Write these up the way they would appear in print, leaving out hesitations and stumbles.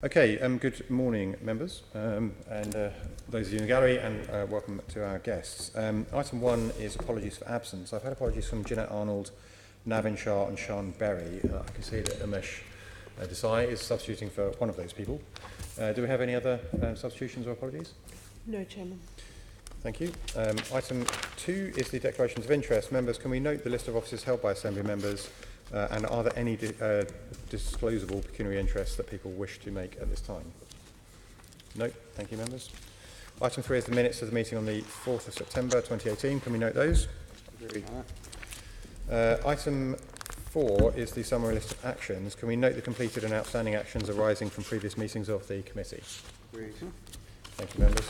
Okay, good morning, members, and those of you in the gallery, and welcome to our guests. Item 1 is apologies for absence. I've had apologies from Jeanette Arnold, Navin Shah and Sean Berry. I can see that Umesh Desai is substituting for one of those people. Do we have any other substitutions or apologies? No, Chairman. Thank you. Item 2 is the declarations of interest. Members, can we note the list of offices held by Assembly members, and are there any disclosable pecuniary interests that people wish to make at this time? No. Thank you, members. Item 3 is the minutes of the meeting on the 4th of September 2018. Can we note those? Agreed. Item 4 is the summary list of actions. Can we note the completed and outstanding actions arising from previous meetings of the committee? Agreed. Thank you, members.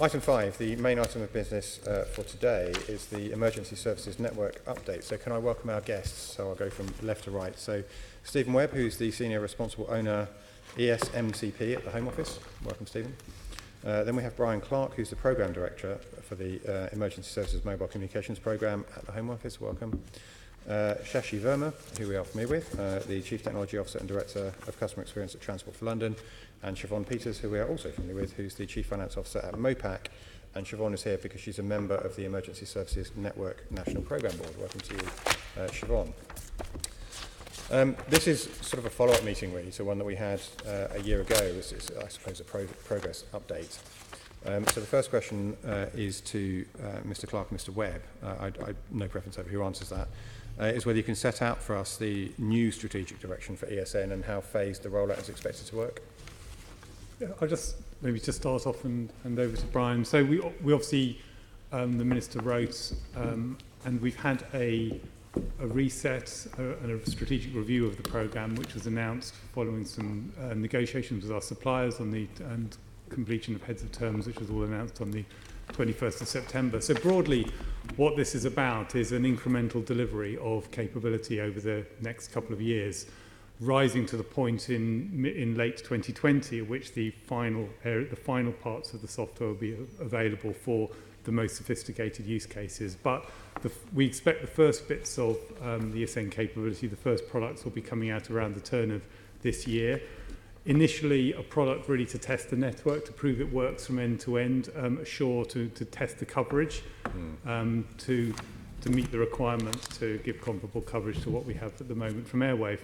Item 5, the main item of business for today, is the Emergency Services Network update. So can I welcome our guests? So I'll go from left to right. So Stephen Webb, who's the Senior Responsible Owner, ESMCP at the Home Office. Welcome, Stephen. Then we have Bryan Clark, who's the Programme Director for the Emergency Services Mobile Communications Programme at the Home Office. Welcome. Shashi Verma, who we are familiar with, the Chief Technology Officer and Director of Customer Experience at Transport for London, and Siobhan Peters, who we are also familiar with, who's the Chief Finance Officer at MOPAC. And Siobhan is here because she's a member of the Emergency Services Network National Programme Board. Welcome to you, Siobhan. This is sort of a follow-up meeting, really, to one that we had a year ago. It's, I suppose, a progress update. So the first question is to Mr. Clark and Mr. Webb. I no preference over who answers that. Is whether you can set out for us the new strategic direction for ESN and how phased the rollout is expected to work. Yeah, I'll just maybe just start off and hand over to Bryan. So we obviously, the Minister wrote, and we've had a reset and a strategic review of the programme, which was announced following some negotiations with our suppliers on the and completion of heads of terms, which was all announced on the 21st of September. So broadly, what this is about is an incremental delivery of capability over the next couple of years, rising to the point in late 2020 at which the final parts of the software will be available for the most sophisticated use cases. But we expect the first bits of the ESN capability, the first products, will be coming out around the turn of this year. Initially, a product really to test the network, to prove it works from end to end, Assure to test the coverage, to meet the requirements to give comparable coverage to what we have at the moment from Airwave.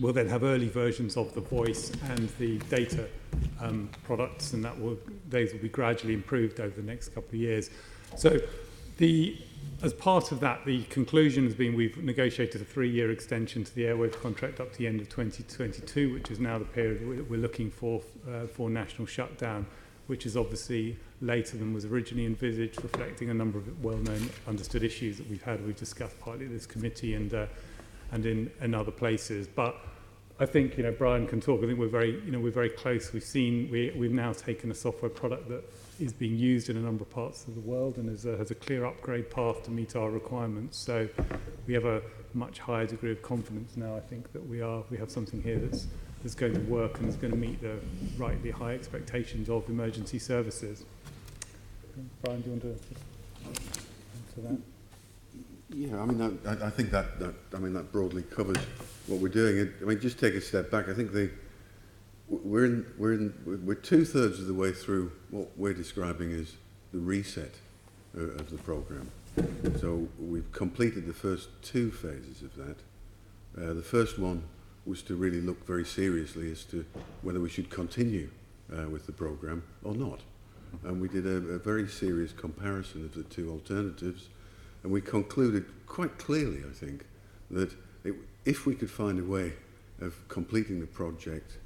We'll then have early versions of the voice and the data products, and those will be gradually improved over the next couple of years. So as part of that, the conclusion has been we've negotiated a 3-year extension to the Airwave contract up to the end of 2022, which is now the period we're looking for national shutdown, which is obviously later than was originally envisaged, reflecting a number of well-known understood issues that we've discussed partly at this committee and in other places. But I think Bryan can talk. I think we're very close. We've now taken a software product that is being used in a number of parts of the world and has a clear upgrade path to meet our requirements. So we have a much higher degree of confidence now. I think that we have something here that's going to work and is going to meet the rightly high expectations of emergency services. Bryan, do you want to answer that? Yeah, I mean, I think that broadly covers what we're doing. I mean, just take a step back. I think we're 2/3 of the way through what we're describing as the reset of the programme. So we've completed the first 2 phases of that. The first one was to really look very seriously as to whether we should continue with the programme or not. And we did a very serious comparison of the 2 alternatives. And we concluded quite clearly, I think, that if we could find a way of completing the project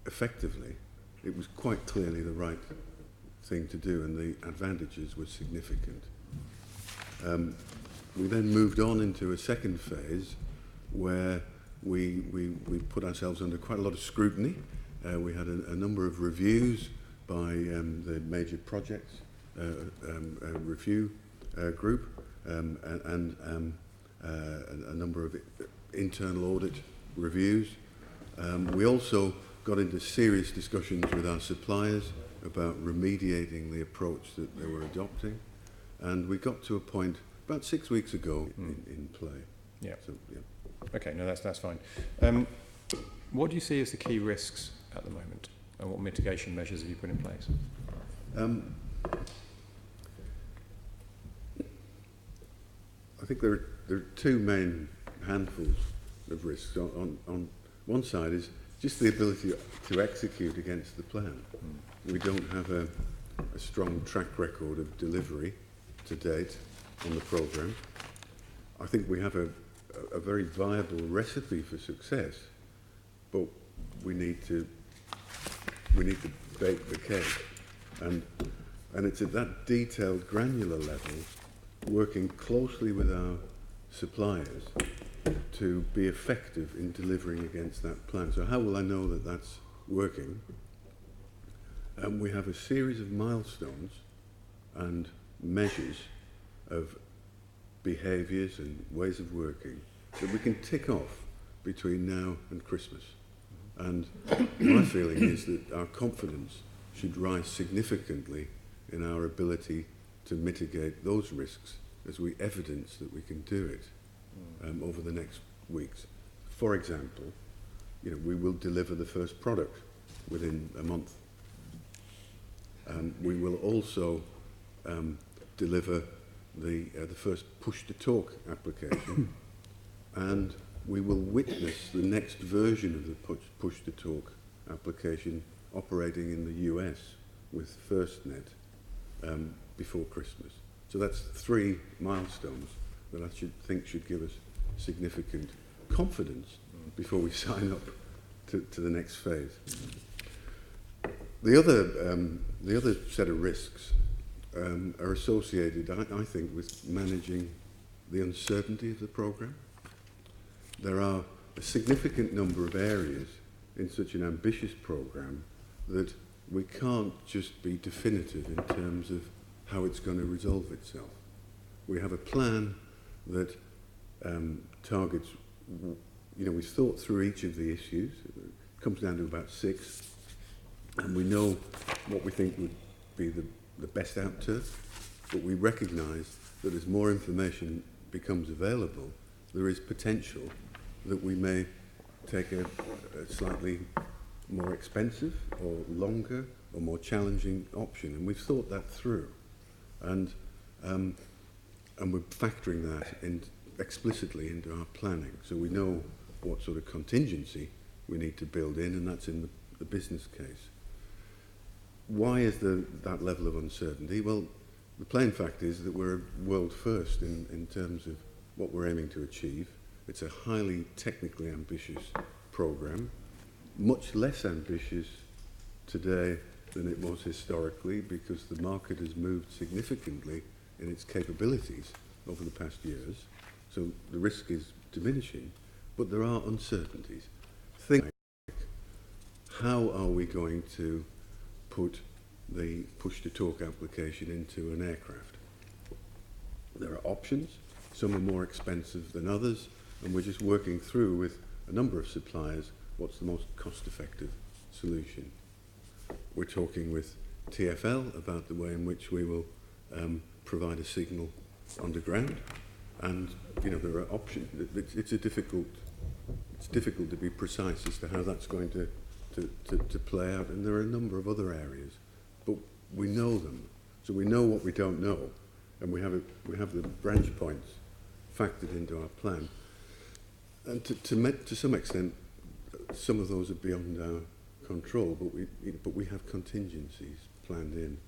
effectively, it was quite clearly the right thing to do, and the advantages were significant. We then moved on into a second phase where we put ourselves under quite a lot of scrutiny. We had a number of reviews by the major projects review group, and a number of internal audit reviews. We also got into serious discussions with our suppliers about remediating the approach that they were adopting, and we got to a point about 6 weeks ago in play. Yeah. So, yeah. Okay, no, that's fine. What do you see as the key risks at the moment? And what mitigation measures have you put in place? I think there are two main handfuls of risks. On one side is just the ability to execute against the plan. We don't have a strong track record of delivery to date on the programme. I think we have a very viable recipe for success, but we need to bake the cake, and it's at that detailed, granular level, working closely with our suppliers to be effective in delivering against that plan. So how will I know that that's working? We have a series of milestones and measures of behaviours and ways of working that we can tick off between now and Christmas. And my feeling is that our confidence should rise significantly in our ability to mitigate those risks as we evidence that we can do it over the next weeks. For example, we will deliver the first product within a month. We will also deliver the first push-to-talk application, and we will witness the next version of the push-to-talk application operating in the US with FirstNet before Christmas. So that's 3 milestones that I should give us significant confidence before we sign up to the next phase. The other set of risks are associated, I think, with managing the uncertainty of the programme. There are a significant number of areas in such an ambitious programme that we can't just be definitive in terms of how it's going to resolve itself. We have a plan that targets, we've thought through each of the issues. It comes down to about 6, and we know what we think would be the best outturn, but we recognise that as more information becomes available, there is potential that we may take a slightly more expensive or longer or more challenging option, and we've thought that through, and we're factoring that in explicitly into our planning, so we know what sort of contingency we need to build in, and that's in the business case. Why is that level of uncertainty? Well, the plain fact is that we're world first in terms of what we're aiming to achieve. It's a highly technically ambitious programme, much less ambitious today than it was historically, because the market has moved significantly in its capabilities over the past years. So the risk is diminishing, but there are uncertainties. Think like, how are we going to put the push-to-talk application into an aircraft? There are options. Some are more expensive than others, and we're just working through with a number of suppliers what's the most cost-effective solution. We're talking with TfL about the way in which we will provide a signal underground, and there are options. It's difficult to be precise as to how that's going to play out, and there are a number of other areas, but we know them, so we know what we don't know, and we have the branch points factored into our plan, and to some extent, some of those are beyond our control, but we have contingencies planned in.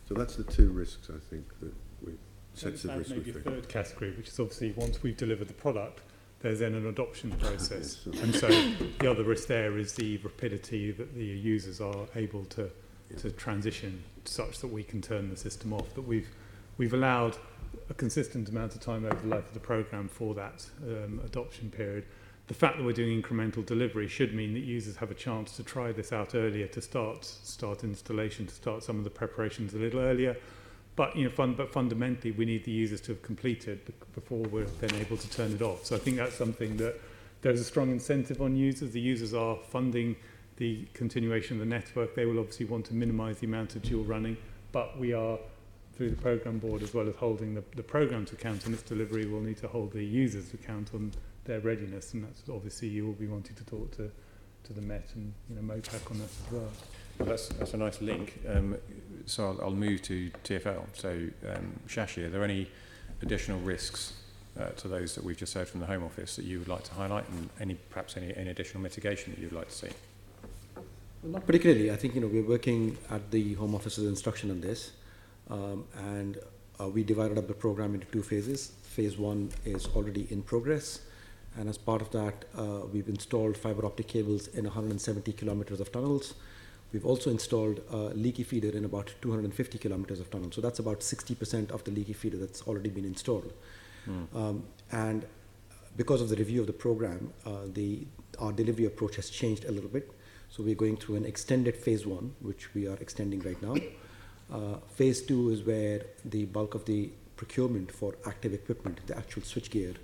So that's the 2 risks, I think, that we sets of risks. Maybe a third category, which is obviously once we've delivered the product, there's then an adoption process. And so the other risk there is the rapidity that the users are able to transition such that we can turn the system off. But we've allowed a consistent amount of time over the life of the programme for that adoption period. The fact that we're doing incremental delivery should mean that users have a chance to try this out earlier, to start installation, to start some of the preparations a little earlier. But fundamentally, we need the users to have completed before we're then able to turn it off. So I think that's something that there's a strong incentive on users. The users are funding the continuation of the network. They will obviously want to minimise the amount of dual running, but we are, through the programme board, as well as holding the programme to account on its delivery, will need to hold the users to account on their readiness, and that's obviously you will be wanting to talk to the Met and MOPAC on that as well. Well, that's a nice link. So I'll move to TfL. So Shashi, are there any additional risks to those that we've just heard from the Home Office that you would like to highlight, and perhaps any additional mitigation that you'd like to see? Well, not particularly. I think we're working at the Home Office's instruction on this, and we divided up the program into 2 phases. Phase 1 is already in progress, and as part of that, we've installed fiber optic cables in 170 kilometers of tunnels. We've also installed a leaky feeder in about 250 kilometers of tunnel. So that's about 60% of the leaky feeder that's already been installed. And because of the review of the program, our delivery approach has changed a little bit. So we're going through an extended phase 1, which we are extending right now. Phase 2 is where the bulk of the procurement for active equipment, the actual switchgear,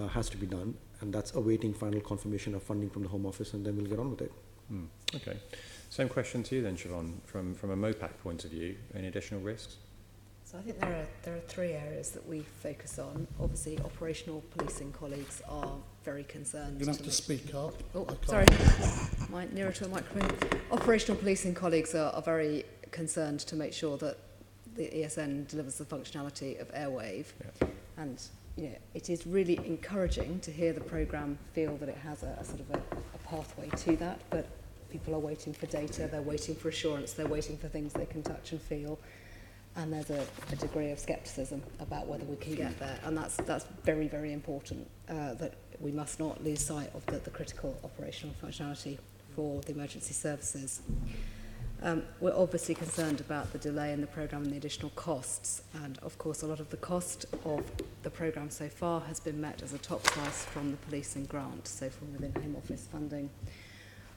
has to be done. And that's awaiting final confirmation of funding from the Home Office, and then we'll get on with it. Okay. Same question to you then, Siobhan, from a MOPAC point of view. Any additional risks? So I think there are 3 areas that we focus on. Obviously, operational policing colleagues are very concerned. You're going to have to speak up. Oh, sorry. Nearer to the microphone. Operational policing colleagues are very concerned to make sure that the ESN delivers the functionality of Airwave. Yeah. And it is really encouraging to hear the programme feel that it has a sort of a pathway to that, but people are waiting for data, they're waiting for assurance, they're waiting for things they can touch and feel, and there's a degree of scepticism about whether we can get there, and that's very, very important, that we must not lose sight of the critical operational functionality for the emergency services. We're obviously concerned about the delay in the programme and the additional costs, and of course a lot of the cost of the programme so far has been met as a top slice from the policing grant, so from within Home Office funding.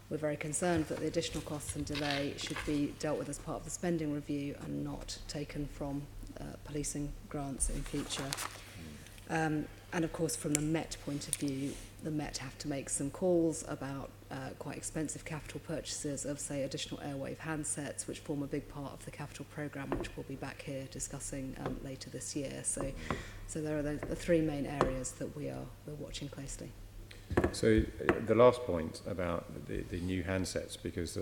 We're very concerned that the additional costs and delay should be dealt with as part of the spending review and not taken from policing grants in future. And of course, from the Met point of view, the Met have to make some calls about quite expensive capital purchases of, say, additional Airwave handsets, which form a big part of the capital programme, which we'll be back here discussing later this year. So there are the 3 main areas that we're watching closely. So the last point about the new handsets, because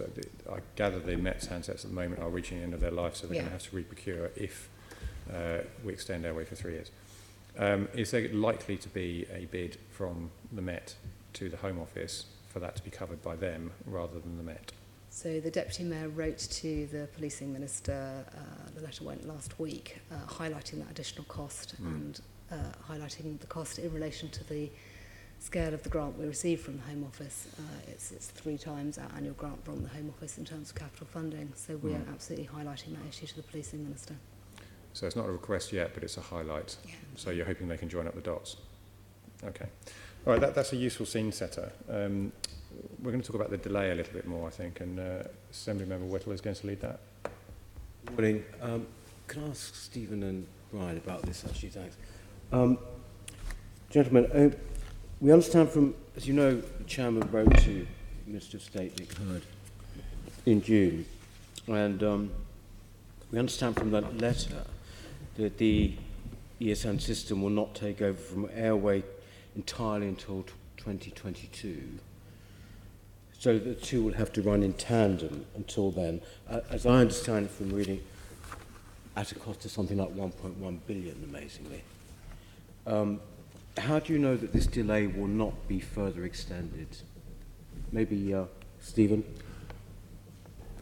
I gather the Met's handsets at the moment are reaching the end of their life, so they're going to have to re-procure if we extend Airwave for 3 years. Is there likely to be a bid from the Met to the Home Office for that to be covered by them rather than the Met? So the Deputy Mayor wrote to the Policing Minister, the letter went last week, highlighting that additional cost and highlighting the cost in relation to the scale of the grant we received from the Home Office. It's 3 times our annual grant from the Home Office in terms of capital funding, so we are absolutely highlighting that issue to the Policing Minister. So it's not a request yet, but it's a highlight. Yeah. So you're hoping they can join up the dots. Okay. All right, that's a useful scene setter. We're going to talk about the delay a little bit more, I think, and Assembly Member Whittle is going to lead that. Morning. Can I ask Stephen and Bryan about this, actually? Thanks. Gentlemen, we understand from, as you know, the Chairman wrote to Minister of State Nick Hurd in June, and we understand from that letter that the ESN system will not take over from Airway entirely until 2022. So the 2 will have to run in tandem until then. As I understand it from reading, at a cost of something like 1.1 billion, amazingly. How do you know that this delay will not be further extended? Maybe Stephen?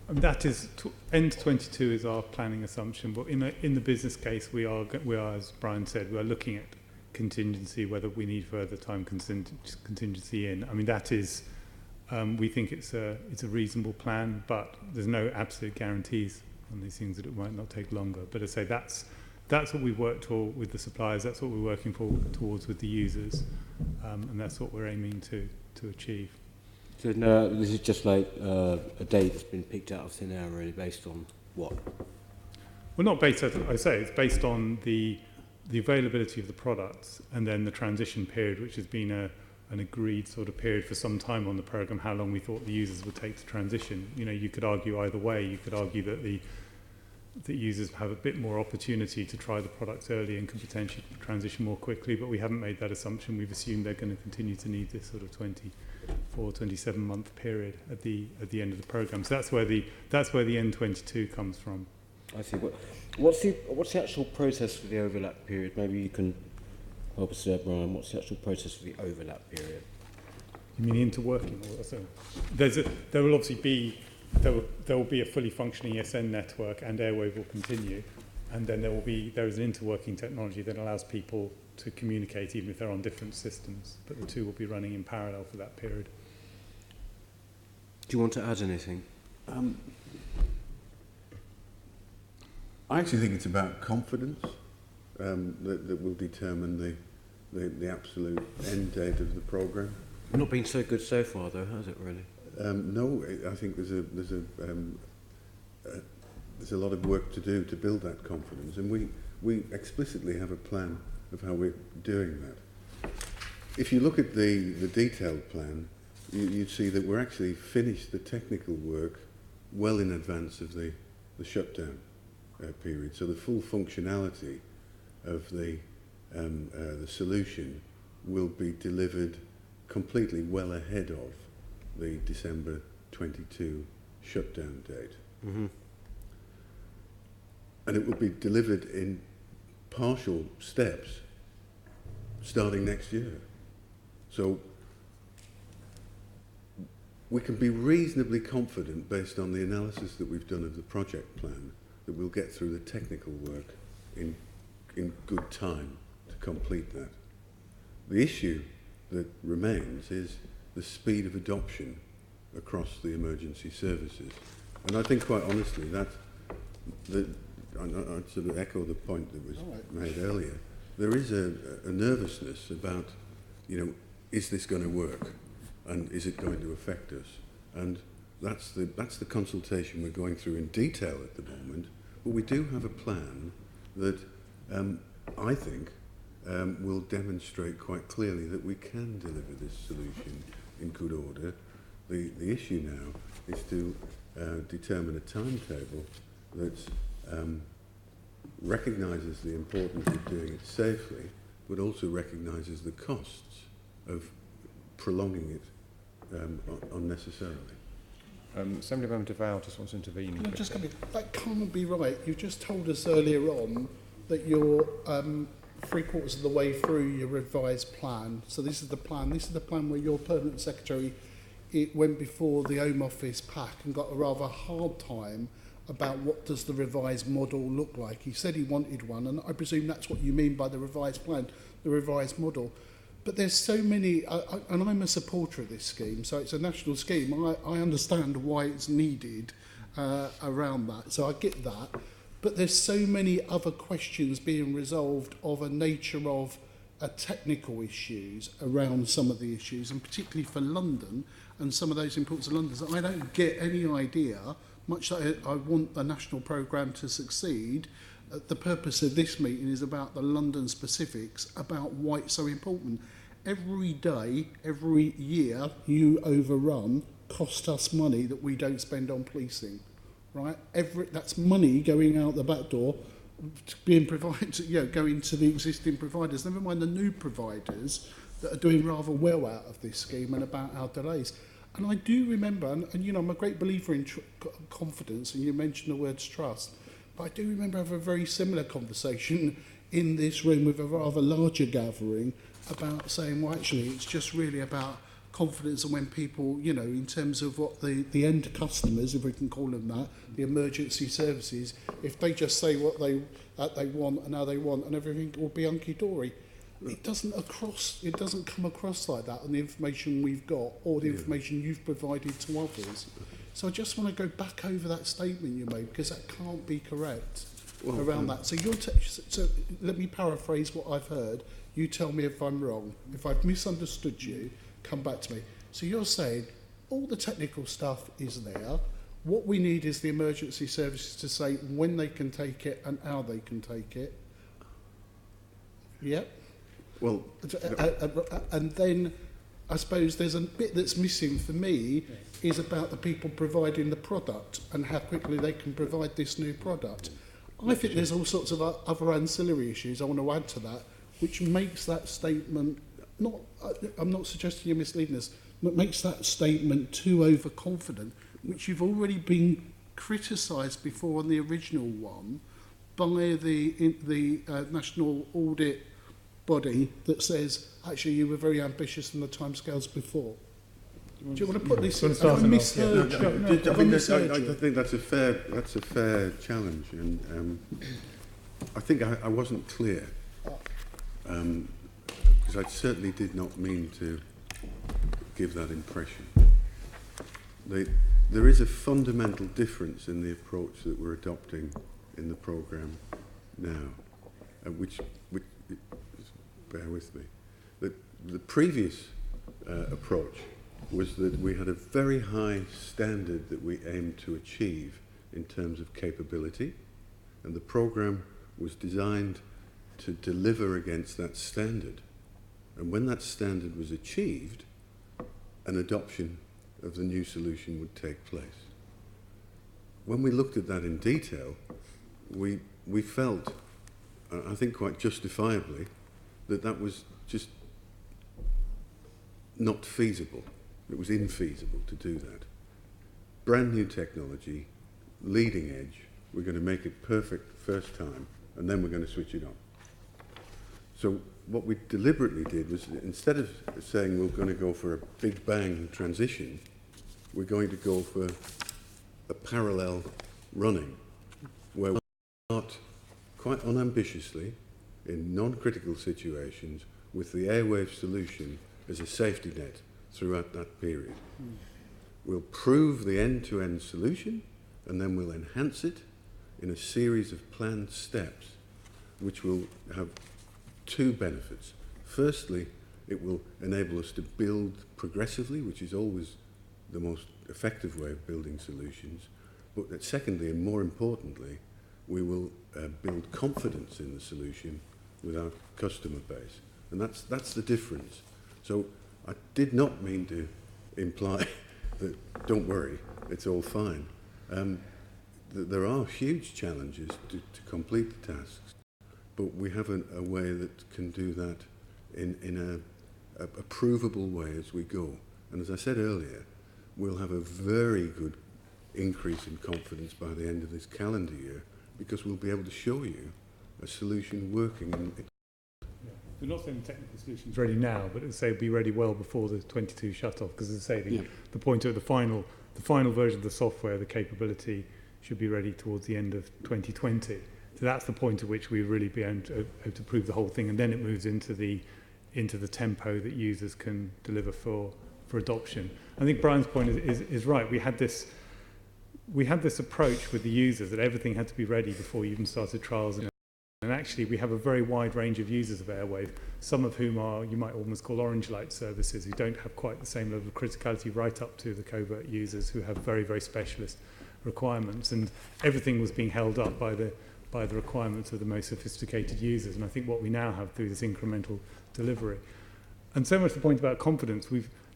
That is, end 22 is our planning assumption, but in the business case, we are, as Bryan said, we are looking at contingency, whether we need further time contingency in. I mean, that is, we think it's a reasonable plan, but there's no absolute guarantees on these things that it might not take longer. But as I say, that's what we've worked for with the suppliers, that's what we're working towards with the users, and that's what we're aiming to achieve. So no, this is just like a date that's been picked out of thin air, really, based on what? Well, not based, as I say, it's based on the availability of the products and then the transition period, which has been an agreed sort of period for some time on the programme, how long we thought the users would take to transition. You could argue either way. You could argue that the users have a bit more opportunity to try the products early and can potentially transition more quickly, but we haven't made that assumption. We've assumed they're going to continue to need this sort of 24 24, 27-month period at the end of the programme. So that's where the N22 comes from. I see. What's the actual process for the overlap period? Maybe you can help us there, Bryan. What's the actual process for the overlap period? You mean interworking? So there will obviously be there will be a fully functioning ESN network, and Airwave will continue, and then there is an interworking technology that allows people to communicate even if they're on different systems, but the two will be running in parallel for that period. Do you want to add anything? I actually think it's about confidence that will determine the absolute end date of the programme. Not been so good so far, though, has it really? No, I think there's a lot of work to do to build that confidence, and we explicitly have a plan of how we're doing that. If you look at the detailed plan, you'd see that we're actually finished the technical work well in advance of the shutdown period. So the full functionality of the solution will be delivered completely well ahead of the December 22 shutdown date. Mm-hmm. And it will be delivered in partial steps starting next year. So we can be reasonably confident, based on the analysis that we've done of the project plan, that we'll get through the technical work in good time to complete that. The issue that remains is the speed of adoption across the emergency services. And I think, quite honestly, I'd sort of echo the point that was made earlier. There is a nervousness about, is this going to work, and is it going to affect us? And that's the consultation we're going through in detail at the moment. But we do have a plan that I think will demonstrate quite clearly that we can deliver this solution in good order. The issue now is to determine a timetable that recognises the importance of doing it safely, but also recognises the costs of prolonging it unnecessarily. Assemblymember Deval just wants to intervene. No, just that can't be right. You just told us earlier on that you're 3/4 of the way through your revised plan. So this is the plan. This is the plan where your permanent secretary went before the Home Office PAC and got a rather hard time about what does the revised model look like. He said he wanted one, and I presume that's what you mean by the revised plan, the revised model. But there's so many, and I'm a supporter of this scheme, so it's a national scheme. I understand why it's needed around that, so I get that. But there's so many other questions being resolved of a nature of technical issues around some of the issues, and particularly for London and some of those importance of London. So I don't get any idea, much like I want the national programme to succeed. The purpose of this meeting is about the London specifics, about why it's so important. Every day, every year, you overrun cost us money that we don't spend on policing, right? That's money going out the back door, being provided, going to the existing providers. Never mind the new providers that are doing rather well out of this scheme and about our delays. And I do remember, and I'm a great believer in confidence, and you mentioned the words trust, but I do remember having a very similar conversation in this room with a rather larger gathering about saying, well, actually, it's just really about confidence, and when people, in terms of what the end customers, if we can call them that, the emergency services, if they just say what they want and how they want, and everything will be hunky-dory. It doesn't come across like that on the information we've got or the information you've provided to others. So I just want to go back over that statement you made, because that can't be correct around that. So so let me paraphrase what I've heard. You tell me if I'm wrong. If I've misunderstood you, come back to me. So you're saying all the technical stuff is there. What we need is the emergency services to say when they can take it and how they can take it. Yep. Well, and then I suppose there's a bit that's missing for me is about the people providing the product and how quickly they can provide this new product. I think there's all sorts of other ancillary issues I want to add to that, which makes that statement I'm not suggesting you're misleading us, makes that statement too overconfident, which you've already been criticised before on the original one by the national audit body that says actually you were very ambitious in the timescales before. Do you want to put this? Have I misheard? I think that's a fair challenge, and I think I wasn't clear because I certainly did not mean to give that impression. There is a fundamental difference in the approach that we're adopting in the programme now, which bear with me. The previous approach was that we had a very high standard that we aimed to achieve in terms of capability, and the programme was designed to deliver against that standard. And when that standard was achieved, an adoption of the new solution would take place. When we looked at that in detail, we felt, I think quite justifiably, that was just not feasible. It was infeasible to do that. Brand new technology, leading edge, we're going to make it perfect first time, and then we're going to switch it on. So what we deliberately did was, instead of saying we're going to go for a big bang transition, we're going to go for a parallel running, where we start quite unambitiously in non-critical situations with the airwave solution as a safety net throughout that period. We'll prove the end-to-end solution, and then we'll enhance it in a series of planned steps, which will have two benefits. Firstly, it will enable us to build progressively, which is always the most effective way of building solutions. But secondly, and more importantly, we will build confidence in the solution with our customer base. And that's the difference. So I did not mean to imply that, don't worry, it's all fine. There are huge challenges to complete the tasks, but we have a way that can do that in a provable way as we go. And as I said earlier, we'll have a very good increase in confidence by the end of this calendar year, because we'll be able to show you a solution working. We're not saying the technical solution's ready now, but as I say, it'll be ready well before the 22 shut-off, because as I say, the point of the final version of the software, the capability, should be ready towards the end of 2020. So that's the point at which we really be able to prove the whole thing, and then it moves into the tempo that users can deliver for adoption. I think Brian's point is right. We had this approach with the users that everything had to be ready before you even started trials. And actually, we have a very wide range of users of Airwave, some of whom are, you might almost call orange light services, who don't have quite the same level of criticality, right up to the covert users who have very, very specialist requirements. And everything was being held up by the requirements of the most sophisticated users. And I think what we now have through this incremental delivery. And so much the point about confidence,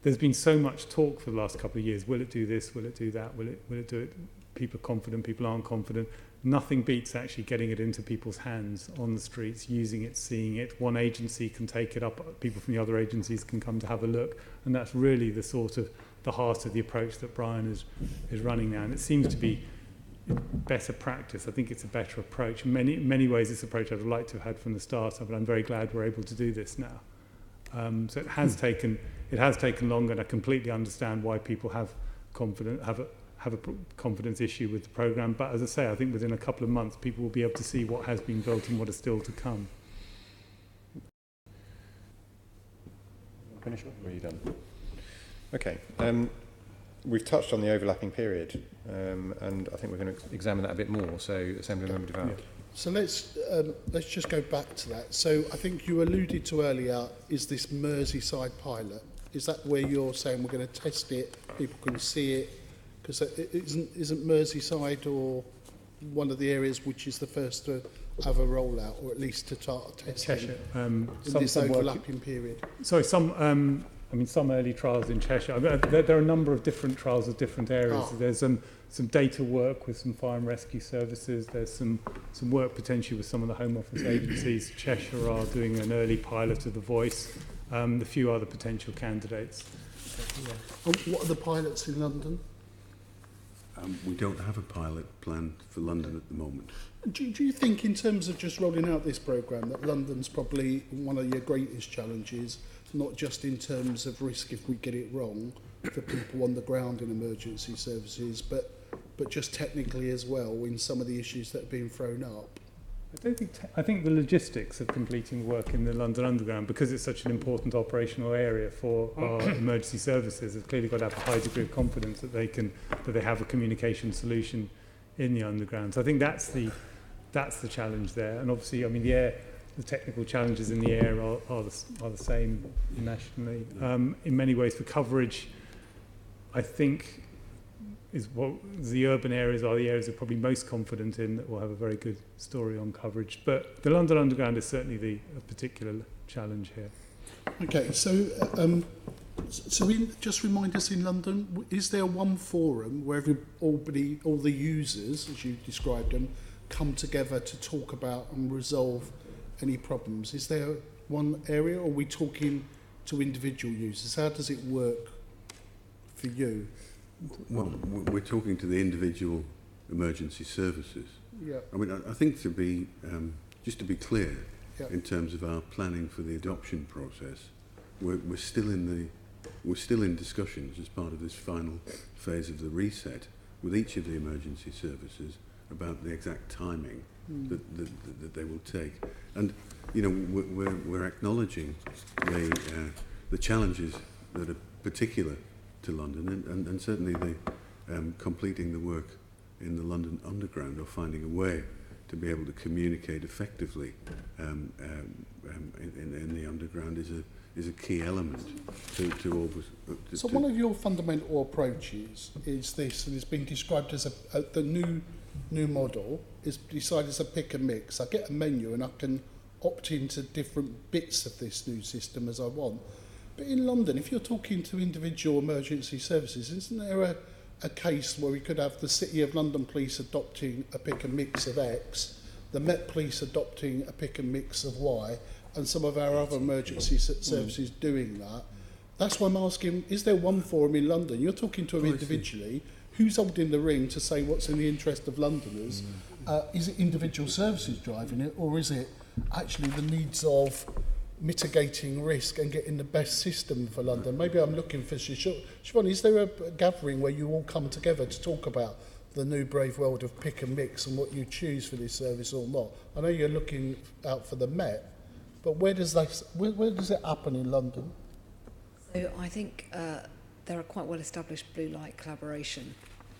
there's been so much talk for the last couple of years. Will it do this? Will it do that? Will it do it? People are confident, people aren't confident. Nothing beats actually getting it into people's hands on the streets, using it, seeing it. One agency can take it up, people from the other agencies can come to have a look. And that's really the sort of the heart of the approach that Bryan is running now. And it seems to be better practice. I think it's a better approach. In many ways, this approach I'd like to have had from the start, but I'm very glad we're able to do this now. So it has taken longer, and I completely understand why people have a confidence issue with the programme. But as I say, I think within a couple of months, people will be able to see what has been built and what is still to come. Finish up, or are you done? Okay. We've touched on the overlapping period, and I think we're going to examine that a bit more. So, Assemblymember Deval. So let's just go back to that. So I think you alluded to earlier, is this Merseyside pilot? Is that where you're saying we're going to test it, people can see it? Because isn't Merseyside or one of the areas which is the first to have a rollout, or at least to start testing Cheshire, in this overlapping period? Sorry, some early trials in Cheshire. There are a number of different trials of different areas. There's some data work with some fire and rescue services. There's some work potentially with some of the Home Office agencies. Cheshire are doing an early pilot of the voice. the few other potential candidates. And what are the pilots in London? We don't have a pilot planned for London at the moment. Do you think, in terms of just rolling out this programme, that London's probably one of your greatest challenges, not just in terms of risk if we get it wrong for people on the ground in emergency services, but just technically as well in some of the issues that have been thrown up? I think the logistics of completing work in the London Underground, because it's such an important operational area for our emergency services, has clearly got to have a high degree of confidence that they have a communication solution in the Underground. So I think that's the challenge there. And obviously, I mean, the technical challenges in the air are the same nationally. In many ways, for coverage, I think is what the urban areas are the areas they're probably most confident in that will have a very good story on coverage. But the London Underground is certainly a particular challenge here. Okay, so just remind us, in London, is there one forum where all the users, as you described them, come together to talk about and resolve any problems? Is there one area, or are we talking to individual users? How does it work for you? Well, we're talking to the individual emergency services. Yeah. I mean, I think just to be clear, Yeah. in terms of our planning for the adoption process, we're still in discussions as part of this final phase of the reset with each of the emergency services about the exact timing that they will take. And you know, we're acknowledging the challenges that are particular to London, and certainly the completing the work in the London Underground, or finding a way to be able to communicate effectively in the Underground is a key element to So one of your fundamental approaches is this, and it's been described as the new model is decided as a pick and mix. I get a menu and I can opt into different bits of this new system as I want. But in London, if you're talking to individual emergency services, isn't there a case where we could have the City of London Police adopting a pick and mix of X, the Met Police adopting a pick and mix of Y, and some of our other emergency services doing that? That's why I'm asking, is there one forum in London? You're talking to them individually. Who's holding the ring to say what's in the interest of Londoners? Is it individual services driving it, or is it actually the needs of mitigating risk and getting the best system for London? Maybe I'm looking for Siobhan, is there a gathering where you all come together to talk about the new brave world of pick and mix and what you choose for this service or not? I know you're looking out for the Met, but where does it happen in London? So I think there are quite well-established blue light collaboration.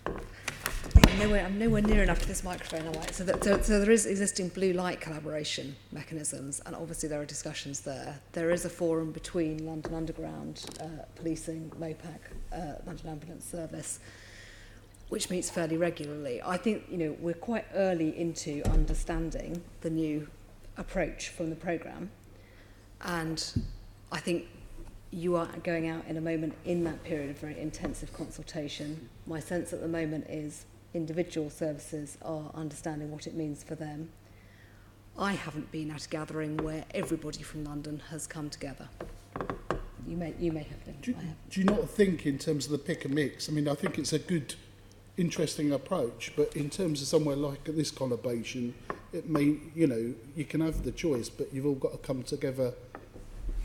I'm nowhere near enough to this microphone, am I? So there is existing blue light collaboration mechanisms, and obviously there are discussions there. There is a forum between London Underground, policing, MOPAC, London Ambulance Service, which meets fairly regularly. I think we're quite early into understanding the new approach from the programme, and I think you are going out in a moment in that period of very intensive consultation. My sense at the moment is individual services are understanding what it means for them. I haven't been at a gathering where everybody from London has come together. You may have been. Do you not think, in terms of the pick and mix, I mean, I think it's a good, interesting approach, but in terms of somewhere like this collaboration, it may, you can have the choice, but you've all got to come together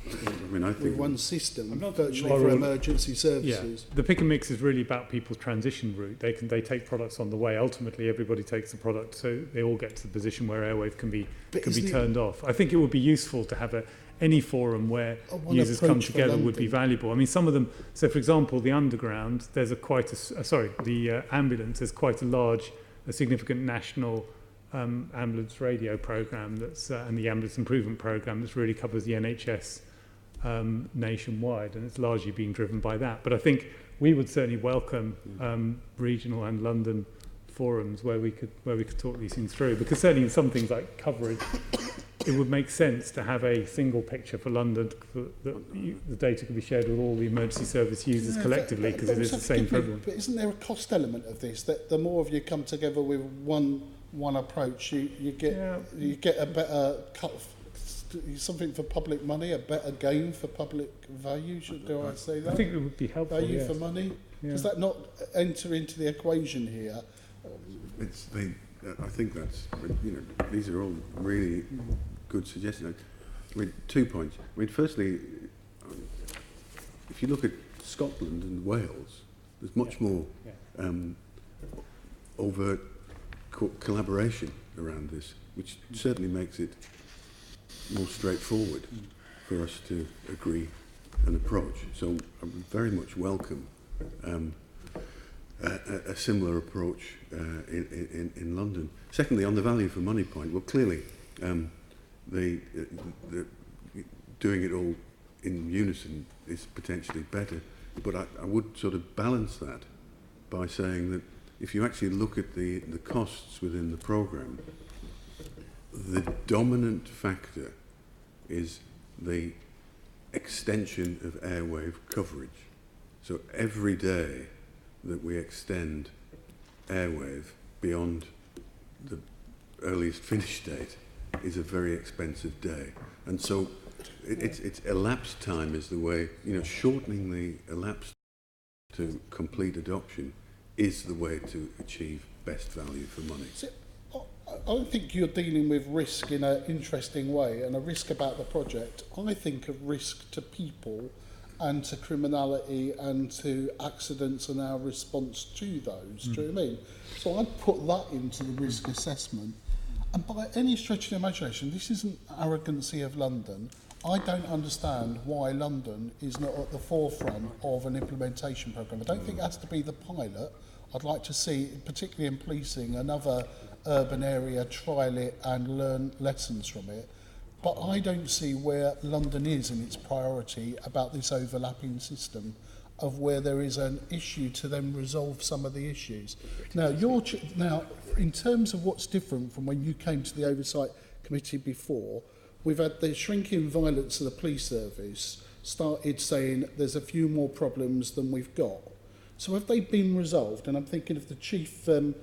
I think with one system, virtually for emergency services. Yeah. The pick and mix is really about people's transition route. They take products on the way. Ultimately, everybody takes the product, so they all get to the position where airwave can be turned off. I think it would be useful to have any forum where users come together would be valuable. I mean, some of them. So, for example, the Underground, there's the ambulance. There's quite a significant national ambulance radio program and the ambulance improvement program that really covers the NHS. Nationwide, and it's largely being driven by that. But I think we would certainly welcome regional and London forums where we could talk these things through, because certainly in some things like coverage, it would make sense to have a single picture for London, the data could be shared with all the emergency service users collectively, because it is the same for everyone. But isn't there a cost element of this, that the more of you come together with one approach, you get a better something for public money, a better game for public value, do I say that? I think it would be helpful. Value yes. for money? Yeah. Does that not enter into the equation here? I think that's, these are all really good suggestions. I mean, 2 points. I mean, firstly, if you look at Scotland and Wales, there's much more overt collaboration around this, which certainly makes it more straightforward for us to agree an approach. So I would very much welcome a similar approach in London. Secondly, on the value for money point, well, clearly, the doing it all in unison is potentially better, but I would sort of balance that by saying that if you actually look at the costs within the programme, the dominant factor is the extension of airwave coverage. So every day that we extend airwave beyond the earliest finish date is a very expensive day. And so it's elapsed time is the way, shortening the elapsed to complete adoption is the way to achieve best value for money. So, I think you're dealing with risk in an interesting way, and a risk about the project. I think of risk to people and to criminality and to accidents and our response to those. Do you know what I mean? So I'd put that into the risk assessment. And by any stretch of the imagination, this isn't arrogancy of London. I don't understand why London is not at the forefront of an implementation programme. I don't think it has to be the pilot. I'd like to see, particularly in policing, another urban area trial it and learn lessons from it. But I don't see where London is in its priority about this overlapping system of where there is an issue to then resolve some of the issues. Now, in terms of what's different from when you came to the Oversight Committee before, we've had the shrinking violence of the police service started saying there's a few more problems than we've got. So have they been resolved? And I'm thinking of the chief, the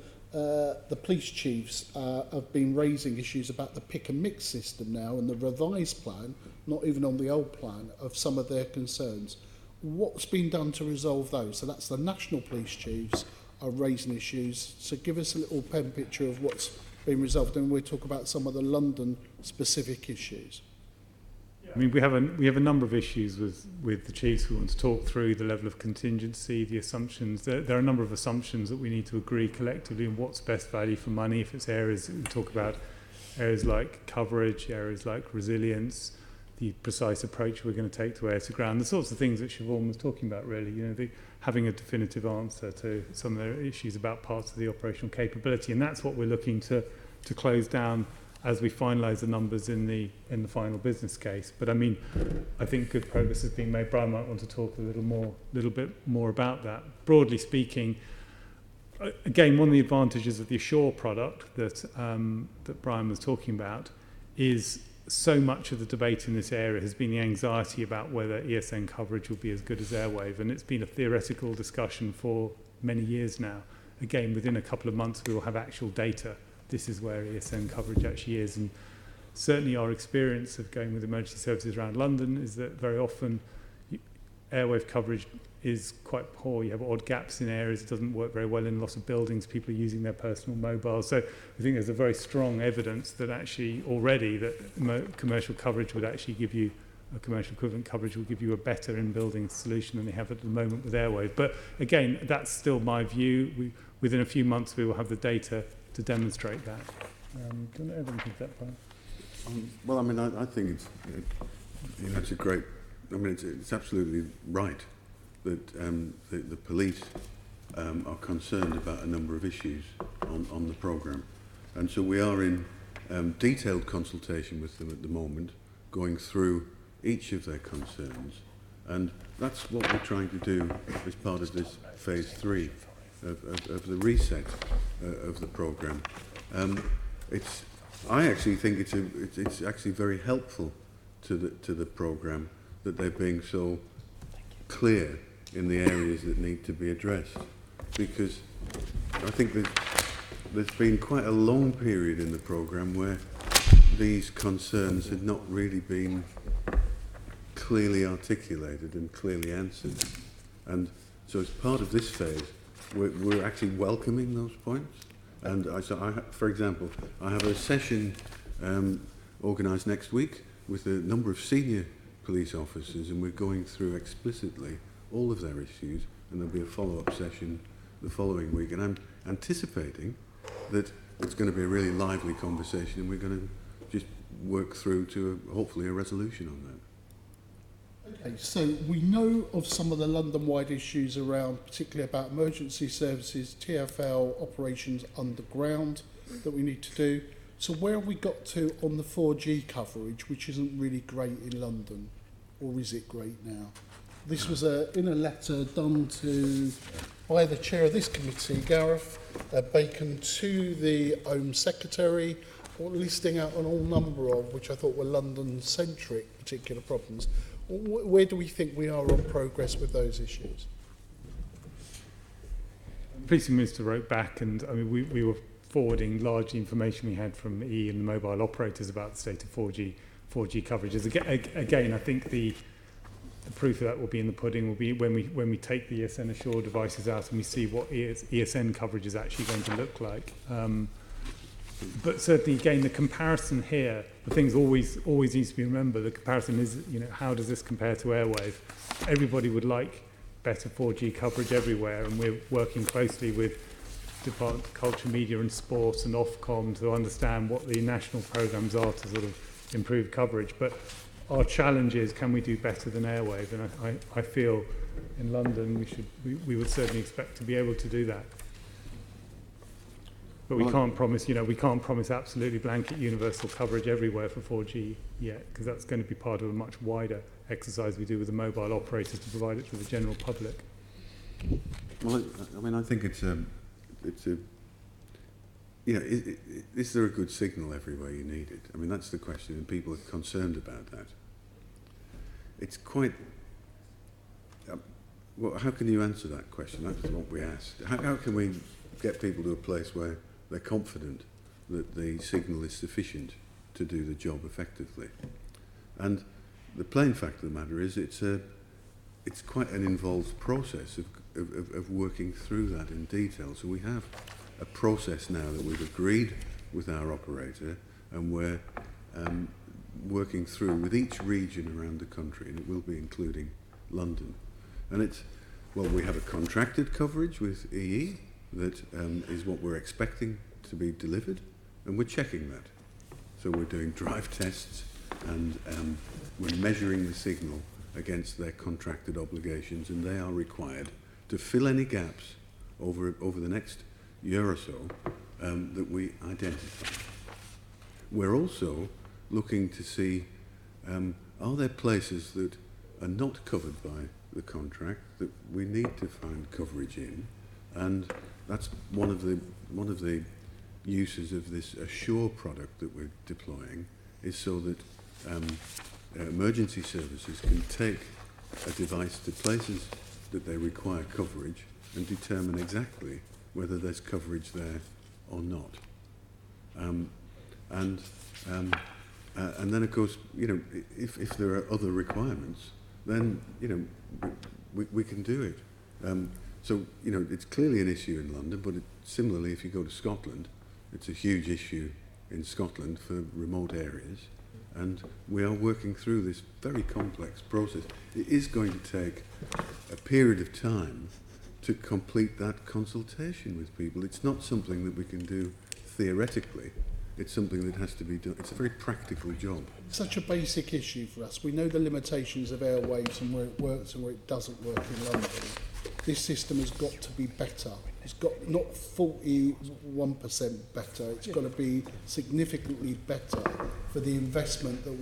police chiefs have been raising issues about the pick and mix system now and the revised plan, not even on the old plan, of some of their concerns. What's been done to resolve those? So that's the national police chiefs are raising issues. So give us a little pen picture of what's been resolved, and we'll talk about some of the London specific issues. I mean, we have a number of issues with the chiefs. We want to talk through the level of contingency, the assumptions. There are a number of assumptions that we need to agree collectively on what's best value for money. If it's areas, we talk about areas like coverage, areas like resilience, the precise approach we're going to take to air to ground, the sorts of things that Siobhan was talking about, really. Having a definitive answer to some of the issues about parts of the operational capability, and that's what we're looking to close down as we finalise the numbers in the final business case. But I mean, I think good progress has been made. Bryan might want to talk a little bit more about that. Broadly speaking, again, one of the advantages of the Assure product that Bryan was talking about is so much of the debate in this area has been the anxiety about whether ESN coverage will be as good as airwave, and it's been a theoretical discussion for many years now. Again, within a couple of months we will have actual data. This is where ESN coverage actually is, and certainly our experience of going with emergency services around London is that very often airwave coverage is quite poor. You have odd gaps in areas, it doesn't work very well in lots of buildings, people are using their personal mobiles. So I think there's a very strong evidence that actually already that commercial coverage would actually give you, a commercial equivalent coverage will give you a better in-building solution than they have at the moment with airwave. But again, that's still my view. Within a few months we will have the data to demonstrate that. Do you want to add anything to that, Bryan? Well, I mean, I think it's, it's a great, I mean, it's absolutely right that the police are concerned about a number of issues on the programme. And so we are in detailed consultation with them at the moment, going through each of their concerns. And that's what we're trying to do as part of this phase 3 of the reset of the programme. I actually think it's actually very helpful to the programme that they're being so clear in the areas that need to be addressed, because I think there's been quite a long period in the programme where these concerns had not really been clearly articulated and clearly answered. And so as part of this phase, we're actually welcoming those points. And for example, I have a session organised next week with a number of senior police officers, and we're going through explicitly all of their issues, and there'll be a follow-up session the following week. And I'm anticipating that it's going to be a really lively conversation, and we're going to just work through to hopefully a resolution on that. Okay, so we know of some of the London-wide issues around, particularly about emergency services, TfL operations underground that we need to do. So where have we got to on the 4G coverage, which isn't really great in London, or is it great now? This was in a letter done by the chair of this committee, Gareth Bacon, to the Home Secretary, listing out an whole number of, which I thought were London-centric particular problems. Where do we think we are on progress with those issues? The Policing Minister wrote back, and I mean, we were forwarding large information we had from E and the mobile operators about the state of 4G coverage. Again, I think the proof of that will be in the pudding, will be when we take the ESN assured devices out and we see what ESN coverage is actually going to look like. But certainly, again, the comparison here, the things always needs to be remembered. The comparison is, how does this compare to airwave? Everybody would like better 4G coverage everywhere, and we're working closely with Department of Culture, Media and Sport and Ofcom to understand what the national programmes are to sort of improve coverage. But our challenge is, can we do better than airwave? And I feel in London we would certainly expect to be able to do that. But we can't promise absolutely blanket universal coverage everywhere for 4G yet, because that's going to be part of a much wider exercise we do with the mobile operators to provide it to the general public. Well, I mean, I think is there a good signal everywhere you need it? I mean, that's the question, and people are concerned about that. It's quite... well, how can you answer that question? That's what we asked. How can we get people to a place where they're confident that the signal is sufficient to do the job effectively? And the plain fact of the matter is it's quite an involved process of working through that in detail. So we have a process now that we've agreed with our operator, and we're working through with each region around the country, and it will be including London. And we have a contracted coverage with EE that is what we're expecting to be delivered, and we're checking that. So we're doing drive tests, and we're measuring the signal against their contracted obligations, and they are required to fill any gaps over the next year or so that we identify. We're also looking to see, are there places that are not covered by the contract that we need to find coverage in? And that's one of the uses of this Assure product that we're deploying, is so that emergency services can take a device to places that they require coverage and determine exactly whether there's coverage there or not. And then, of course, if there are other requirements, then we can do it. So it's clearly an issue in London, but similarly, if you go to Scotland, it's a huge issue in Scotland for remote areas, and we are working through this very complex process. It is going to take a period of time to complete that consultation with people. It's not something that we can do theoretically. It's something that has to be done. It's a very practical job. Such a basic issue for us. We know the limitations of airwaves and where it works and where it doesn't work in London. This system has got to be better. It's got not 41% better. It's got to be significantly better for the investment that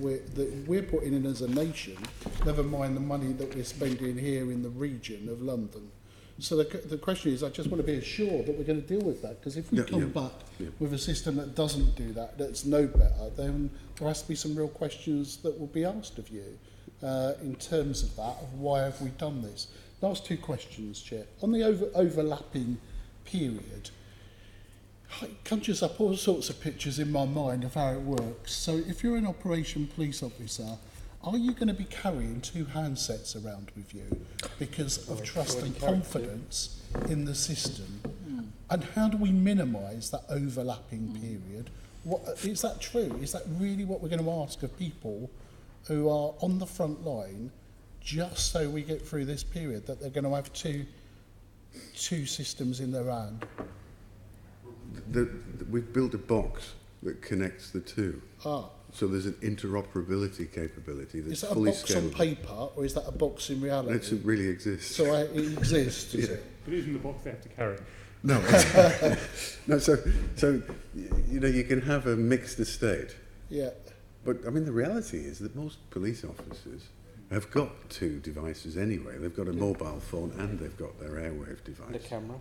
we're putting in as a nation, never mind the money that we're spending here in the region of London. So the question is, I just want to be assured that we're going to deal with that, because if we come back with a system that doesn't do that, that's no better, then there has to be some real questions that will be asked of you in terms of that, of why have we done this. Last two questions, Chair. On the overlapping period, It conjures up all sorts of pictures in my mind of how it works. So if you're an operation police officer, are you going to be carrying 2 handsets around with you because of trust and confidence in the system? And how do we minimise that overlapping period? What, is that true? Is that really what we're going to ask of people who are on the front line, just so we get through this period, that they're going to have two systems in their hand? We've built a box that connects the two. Ah. So there's an interoperability capability that's Is that a fully box scalable. on paper, or is that a box in reality? It really exists. So it exists, is it? But it isn't the box they have to carry. No, no. So you know, you can have a mixed estate, Yeah. but I mean the reality is that most police officers have got 2 devices anyway. They've got a mobile phone and they've got their airwave device. The camera.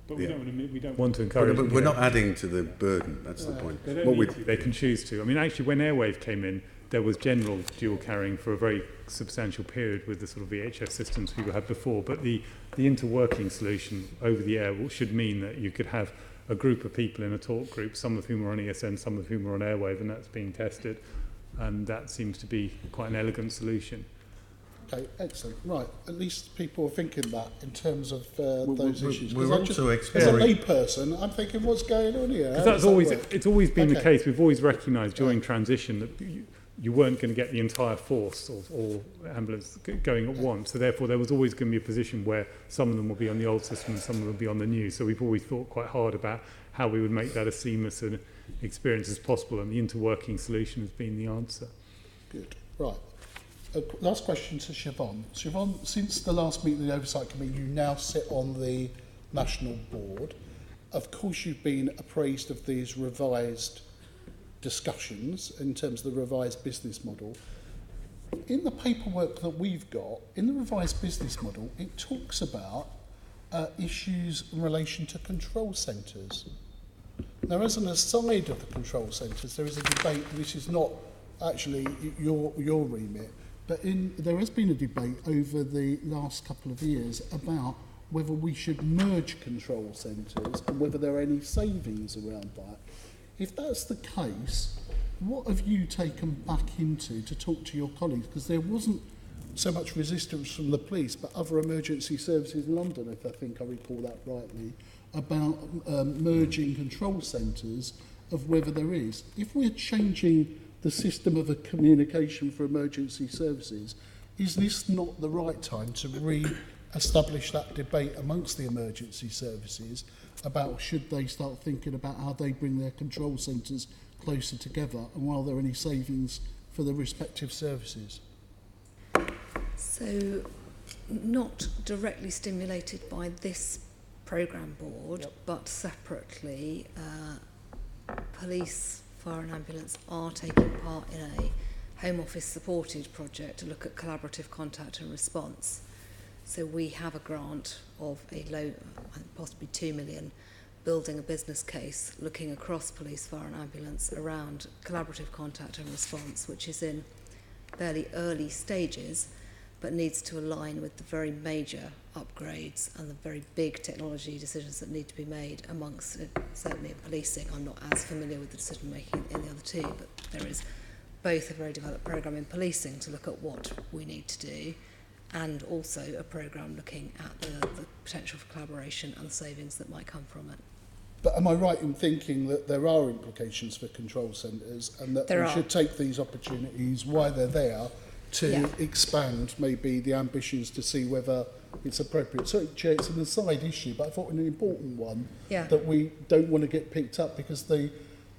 But Yeah. we don't want to encourage But them we're to not get- adding to the burden. That's the point. They don't What need to, they can choose to. I mean, actually, when Airwave came in, there was general dual carrying for a very substantial period with the sort of VHF systems people had before. But the interworking solution over the air should mean that you could have a group of people in a talk group, some of whom are on ESN, some of whom are on Airwave, and that's being tested. And that seems to be quite an elegant solution. Okay, excellent. Right, at least people are thinking that in terms of those issues. 'Cause We're I also as a exploring. layperson, I'm thinking, what's going on here? How Because does that's that always, work? it's always been the Okay. case. We've always recognised during transition that you weren't going to get the entire force or ambulance going at once. So therefore, there was always going to be a position where some of them will be on the old system and some of them will be on the new. So we've always thought quite hard about how we would make that as seamless an experience as possible, and the interworking solution has been the answer. Good. Right. Last question to Siobhan. Siobhan, since the last meeting of the Oversight Committee, you now sit on the National Board. Of course, you've been appraised of these revised discussions in terms of the revised business model. In the paperwork that we've got, in the revised business model, it talks about issues in relation to control centres. Now, as an aside of the control centres, there is a debate, which is not actually your remit, but there has been a debate over the last couple of years about whether we should merge control centres and whether there are any savings around that. If that's the case, what have you taken back into to talk to your colleagues? Because there wasn't so much resistance from the police, but other emergency services in London, if I think I recall that rightly, about merging control centres, of whether there is. If we're changing the system of a communication for emergency services, is this not the right time to re-establish that debate amongst the emergency services about should they start thinking about how they bring their control centres closer together, and while there are any savings for the respective services? So, not directly stimulated by this programme board, but separately, police, fire and ambulance are taking part in a Home Office supported project to look at collaborative contact and response. So we have a grant of a low, possibly 2 million, building a business case looking across police, fire and ambulance around collaborative contact and response, which is in fairly early stages, but needs to align with the very major upgrades and the very big technology decisions that need to be made amongst, certainly in policing. I'm not as familiar with the decision making in the other two, but there is both a very developed programme in policing to look at what we need to do, and also a programme looking at the potential for collaboration and the savings that might come from it. But am I right in thinking that there are implications for control centres, and that we should take these opportunities while they're there to expand maybe the ambitions to see whether it's appropriate? So, Chair, it's an aside issue, but I thought an important one that we don't want to get picked up, because the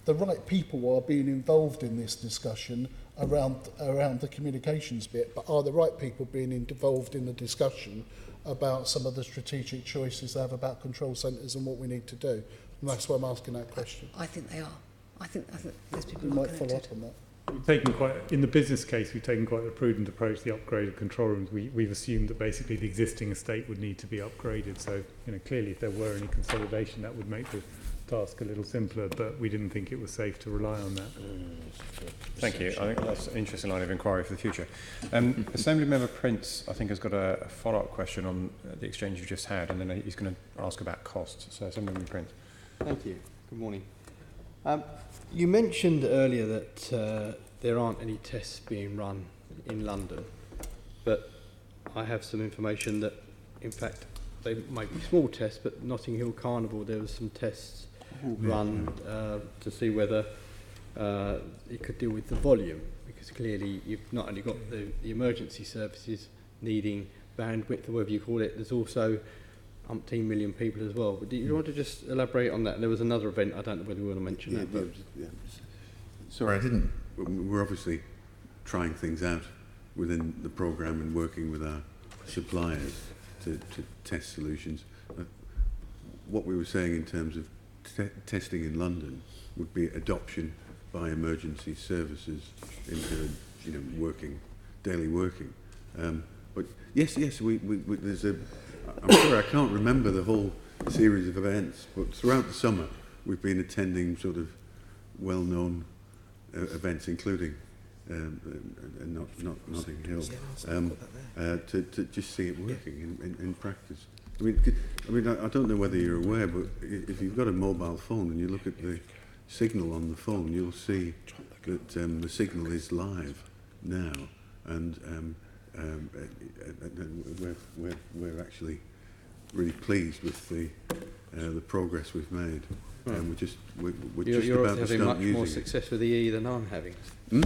right people are being involved in this discussion around the communications bit, but are the right people being involved in the discussion about some of the strategic choices they have about control centres and what we need to do? And that's why I'm asking that question. I think they are. I think those people We are might connected. follow up on that. We've taken in the business case, we've taken quite a prudent approach to the upgraded control rooms. We've assumed that basically the existing estate would need to be upgraded. So, clearly if there were any consolidation, that would make the task a little simpler, but we didn't think it was safe to rely on that. Thank you. I think that's an interesting line of inquiry for the future. Assemblymember Prince, I think, has got a follow-up question on the exchange you just had, and then he's going to ask about costs. So, Assemblymember Prince. Thank you. Good morning. You mentioned earlier that there aren't any tests being run in London, but I have some information that, in fact, they might be small tests, but Notting Hill Carnival, there was some tests run to see whether it could deal with the volume, because clearly you've not only got the emergency services needing bandwidth, or whatever you call it, there's also umpteen million people as well. But do you want to just elaborate on that? And there was another event, I don't know whether you want to mention that. But Sorry, I didn't. We're obviously trying things out within the programme and working with our suppliers to test solutions. What we were saying in terms of testing in London would be adoption by emergency services into daily working. But yes, we there's a. I'm sure I can't remember the whole series of events, but throughout the summer we've been attending sort of well-known events, including Notting Hill, to just see it working in practice. I mean, I don't know whether you're aware, but if you've got a mobile phone and you look at the signal on the phone, you'll see that the signal is live now, and we're actually really pleased with the progress we've made. We're just you're about to having start much using more it. success with EE than I'm having. Hmm?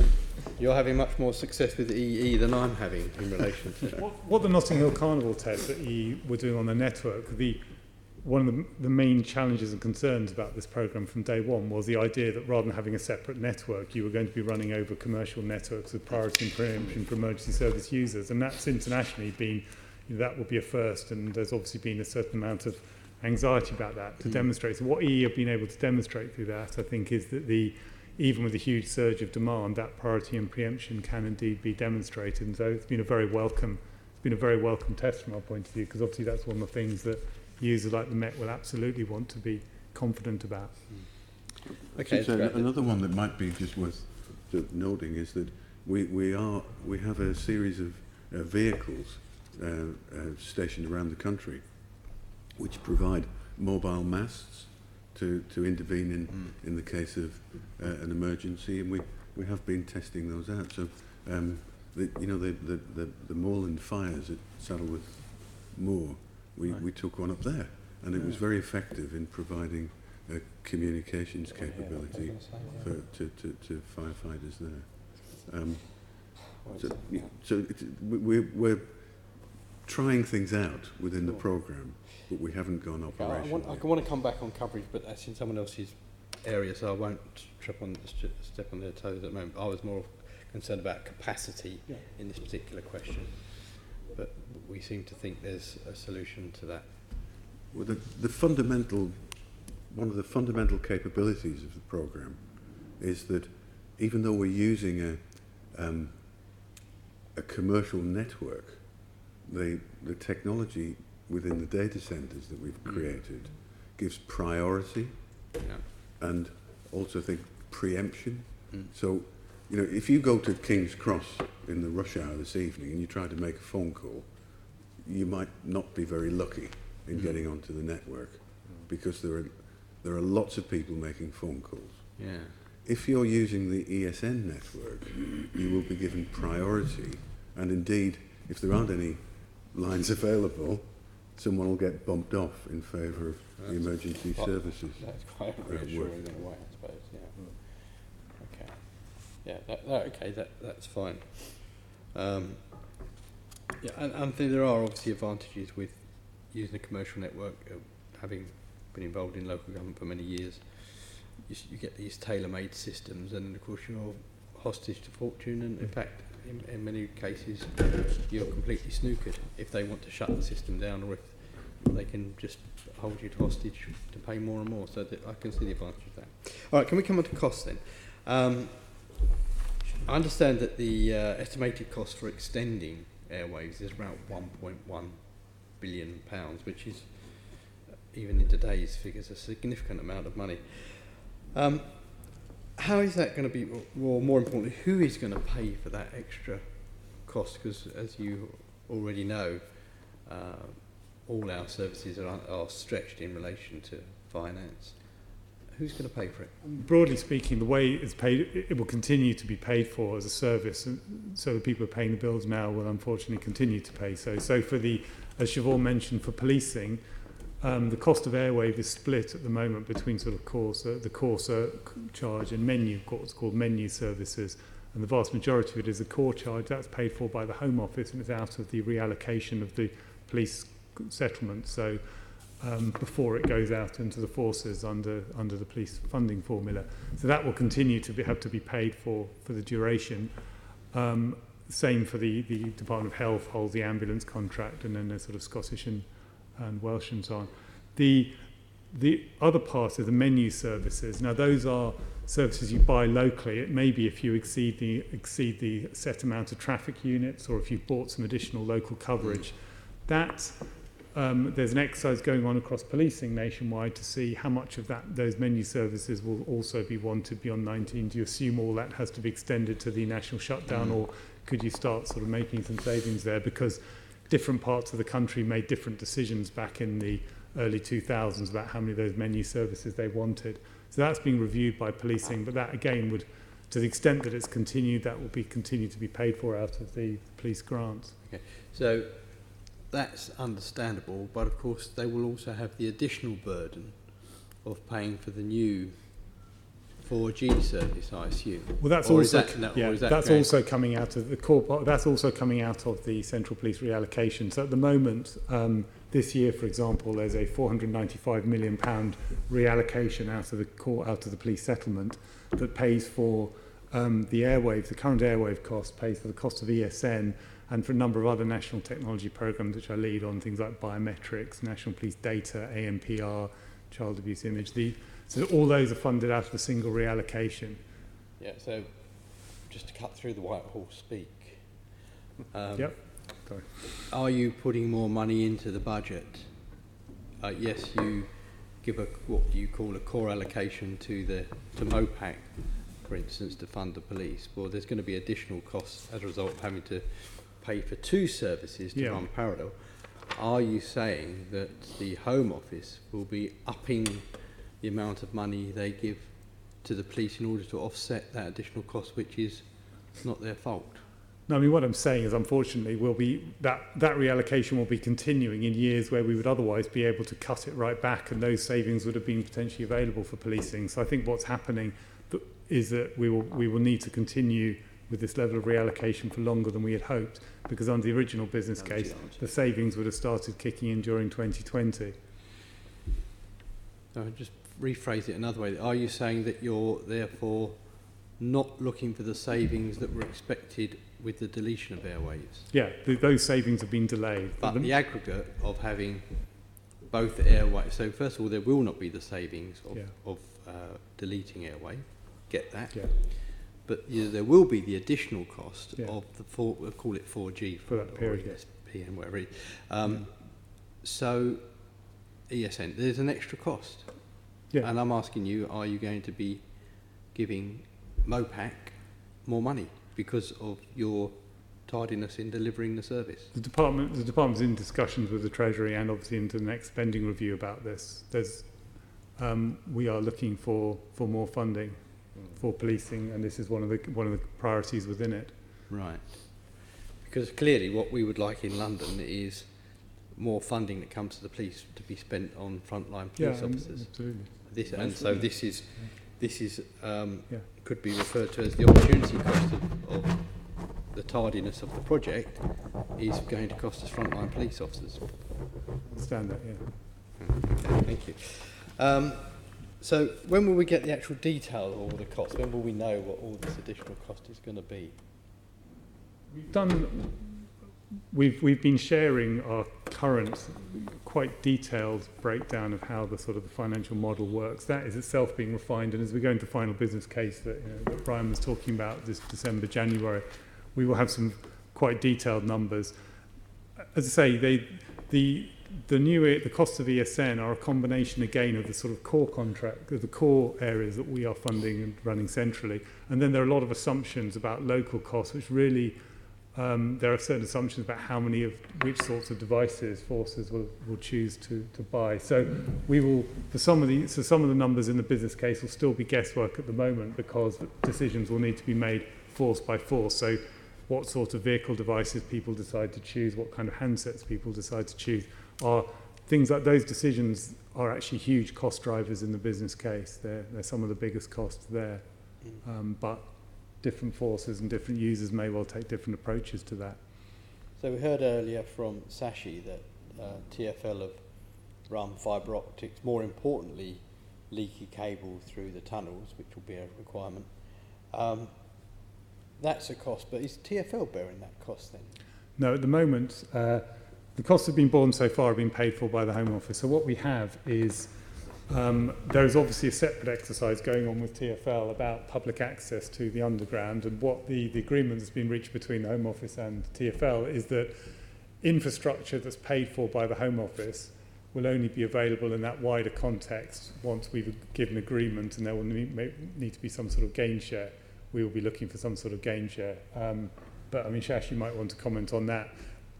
You're having much more success with EE than I'm having in relation to. What the Notting Hill Carnival test that you were doing on the network, one of the main challenges and concerns about this programme from day one was the idea that rather than having a separate network, you were going to be running over commercial networks with priority and preemption for emergency service users. And that's internationally been, that would be a first, and there's obviously been a certain amount of anxiety about that to demonstrate. So what EE have been able to demonstrate through that, I think, is that even with a huge surge of demand, that priority and preemption can indeed be demonstrated. And so it's been a very welcome test from our point of view, because obviously that's one of the things that users like the Met will absolutely want to be confident about. Okay. So another one that might be just worth noting is that we have a series of vehicles stationed around the country which provide mobile masts to intervene in the case of an emergency, and we have been testing those out. So the Moorland fires at Saddleworth Moor, we took one up there, and it was very effective in providing a communications capability to firefighters there. We're trying things out within the programme, but we haven't gone operational. I want to come back on coverage, but that's in someone else's area, so I won't step on their toes at the moment. I was more concerned about capacity in this particular question, but we seem to think there's a solution to that. Well, one of the fundamental capabilities of the programme is that even though we're using a commercial network, the technology within the data centres that we've created gives priority and also preemption. So, if you go to King's Cross in the rush hour this evening and you try to make a phone call, you might not be very lucky in getting onto the network because there are lots of people making phone calls. Yeah. If you're using the ESN network, you will be given priority, and indeed, if there aren't any lines available, someone will get bumped off in favour of the emergency services. That's quite reassuring in a way, I suppose. Yeah. Okay. That's fine. And there are obviously advantages with using a commercial network. Having been involved in local government for many years, you get these tailor-made systems, and of course you're hostage to fortune, and in fact in many cases you're completely snookered if they want to shut the system down, or if they can just hold you hostage to pay more and more. So that I can see the advantage of that. All right, can we come on to costs then? I understand that the estimated cost for extending airwaves is around £1.1 billion, which is, even in today's figures, a significant amount of money. How is that going to be, or more importantly, who is going to pay for that extra cost? Because as you already know, all our services are stretched in relation to finance. who's going to pay for it? Broadly speaking, the way it's paid, it will continue to be paid for as a service. And so the people who are paying the bills now will unfortunately continue to pay so. So for the, as Siobhan mentioned, for policing, the cost of airwave is split at the moment between sort of the core charge and menu, what's called menu services. And the vast majority of it is a core charge. That's paid for by the Home Office and it's out of the reallocation of the police settlement. So before it goes out into the forces under the police funding formula. So that will continue to have to be paid for the duration. Same for the Department of Health holds the ambulance contract, and then there's sort of Scottish and Welsh and so on. The other part are the menu services. Now those are services you buy locally. It may be if you exceed the set amount of traffic units, or if you've bought some additional local coverage. That there's an exercise going on across policing nationwide to see how much of those menu services will also be wanted beyond 19. Do you assume all that has to be extended to the national shutdown, or could you start sort of making some savings there? Because different parts of the country made different decisions back in the early 2000s about how many of those menu services they wanted. So that's being reviewed by policing, but that again would, to the extent that it's continued, that will be continue to be paid for out of the police grants. Okay, so that's understandable, but of course they will also have the additional burden of paying for the new 4G service, I assume. Well, that's or also that's also coming out of the core part. That's also coming out of the central police reallocation. So at the moment, this year, for example, there's a £495 million reallocation out of the police settlement that pays for the airwaves. The current airwave cost pays for the cost of ESN and for a number of other national technology programs which I lead on, things like biometrics, national police data, ANPR, child abuse image. So all those are funded out of a single reallocation. Yeah, so just to cut through the white horse speak, Yep. Sorry. Are you putting more money into the budget? Yes, you give what you call a core allocation to MOPAC, for instance, to fund the police. Well, there's going to be additional costs as a result of having to pay for two services to run parallel. Are you saying that the Home Office will be upping the amount of money they give to the police in order to offset that additional cost, which is not their fault? No, I mean, what I'm saying is, unfortunately, that reallocation will be continuing in years where we would otherwise be able to cut it right back, and those savings would have been potentially available for policing. So I think what's happening is that we will need to continue with this level of reallocation for longer than we had hoped, because under the original business case, the savings would have started kicking in during 2020. So just rephrase it another way. Are you saying that you're therefore not looking for the savings that were expected with the deletion of airwaves? Yeah, those savings have been delayed. But the aggregate of having both airwaves, so first of all, there will not be the savings of deleting airwave, get that. Yeah. But there will be the additional cost of we'll call it 4G for that period, or ESPN, whatever it is. So ESN, there's an extra cost. Yeah. And I'm asking you, are you going to be giving MOPAC more money because of your tardiness in delivering the service? The department's in discussions with the Treasury and obviously into the next spending review about this. We are looking for more funding for policing, and this is one of the priorities within it. Right. Because clearly what we would like in London is more funding that comes to the police to be spent on frontline police officers. Absolutely. This is could be referred to as the opportunity cost of the tardiness of the project is going to cost us frontline police officers. Understand that, yeah. Okay, thank you. So when will we get the actual detail of all the costs? When will we know what all this additional cost is going to be? We've been sharing our current quite detailed breakdown of how the financial model works. That is itself being refined, and as we go into final business case that Bryan was talking about this December, January, we will have some quite detailed numbers. As I say, the costs of ESN are a combination again of the sort of core contract, of the core areas that we are funding and running centrally, and then there are a lot of assumptions about local costs which really there are certain assumptions about how many of which sorts of devices forces will choose to buy. So we will, for some of the numbers in the business case will still be guesswork at the moment, because decisions will need to be made force by force. So what sort of vehicle devices people decide to choose, what kind of handsets people decide to choose, are things like those decisions are actually huge cost drivers in the business case. They're some of the biggest costs there. But different forces and different users may well take different approaches to that. So we heard earlier from Shashi that TfL have run fibre optics, more importantly leaky cable through the tunnels, which will be a requirement. That's a cost, but is TfL bearing that cost then? No, at the moment, the costs have been borne so far have been paid for by the Home Office. So what we have is there is obviously a separate exercise going on with TfL about public access to the underground, and what the agreement that's been reached between the Home Office and TfL is that infrastructure that's paid for by the Home Office will only be available in that wider context once we've given agreement, and there will need to be some sort of gain share. We will be looking for some sort of gain share. But I mean, Shashi might want to comment on that.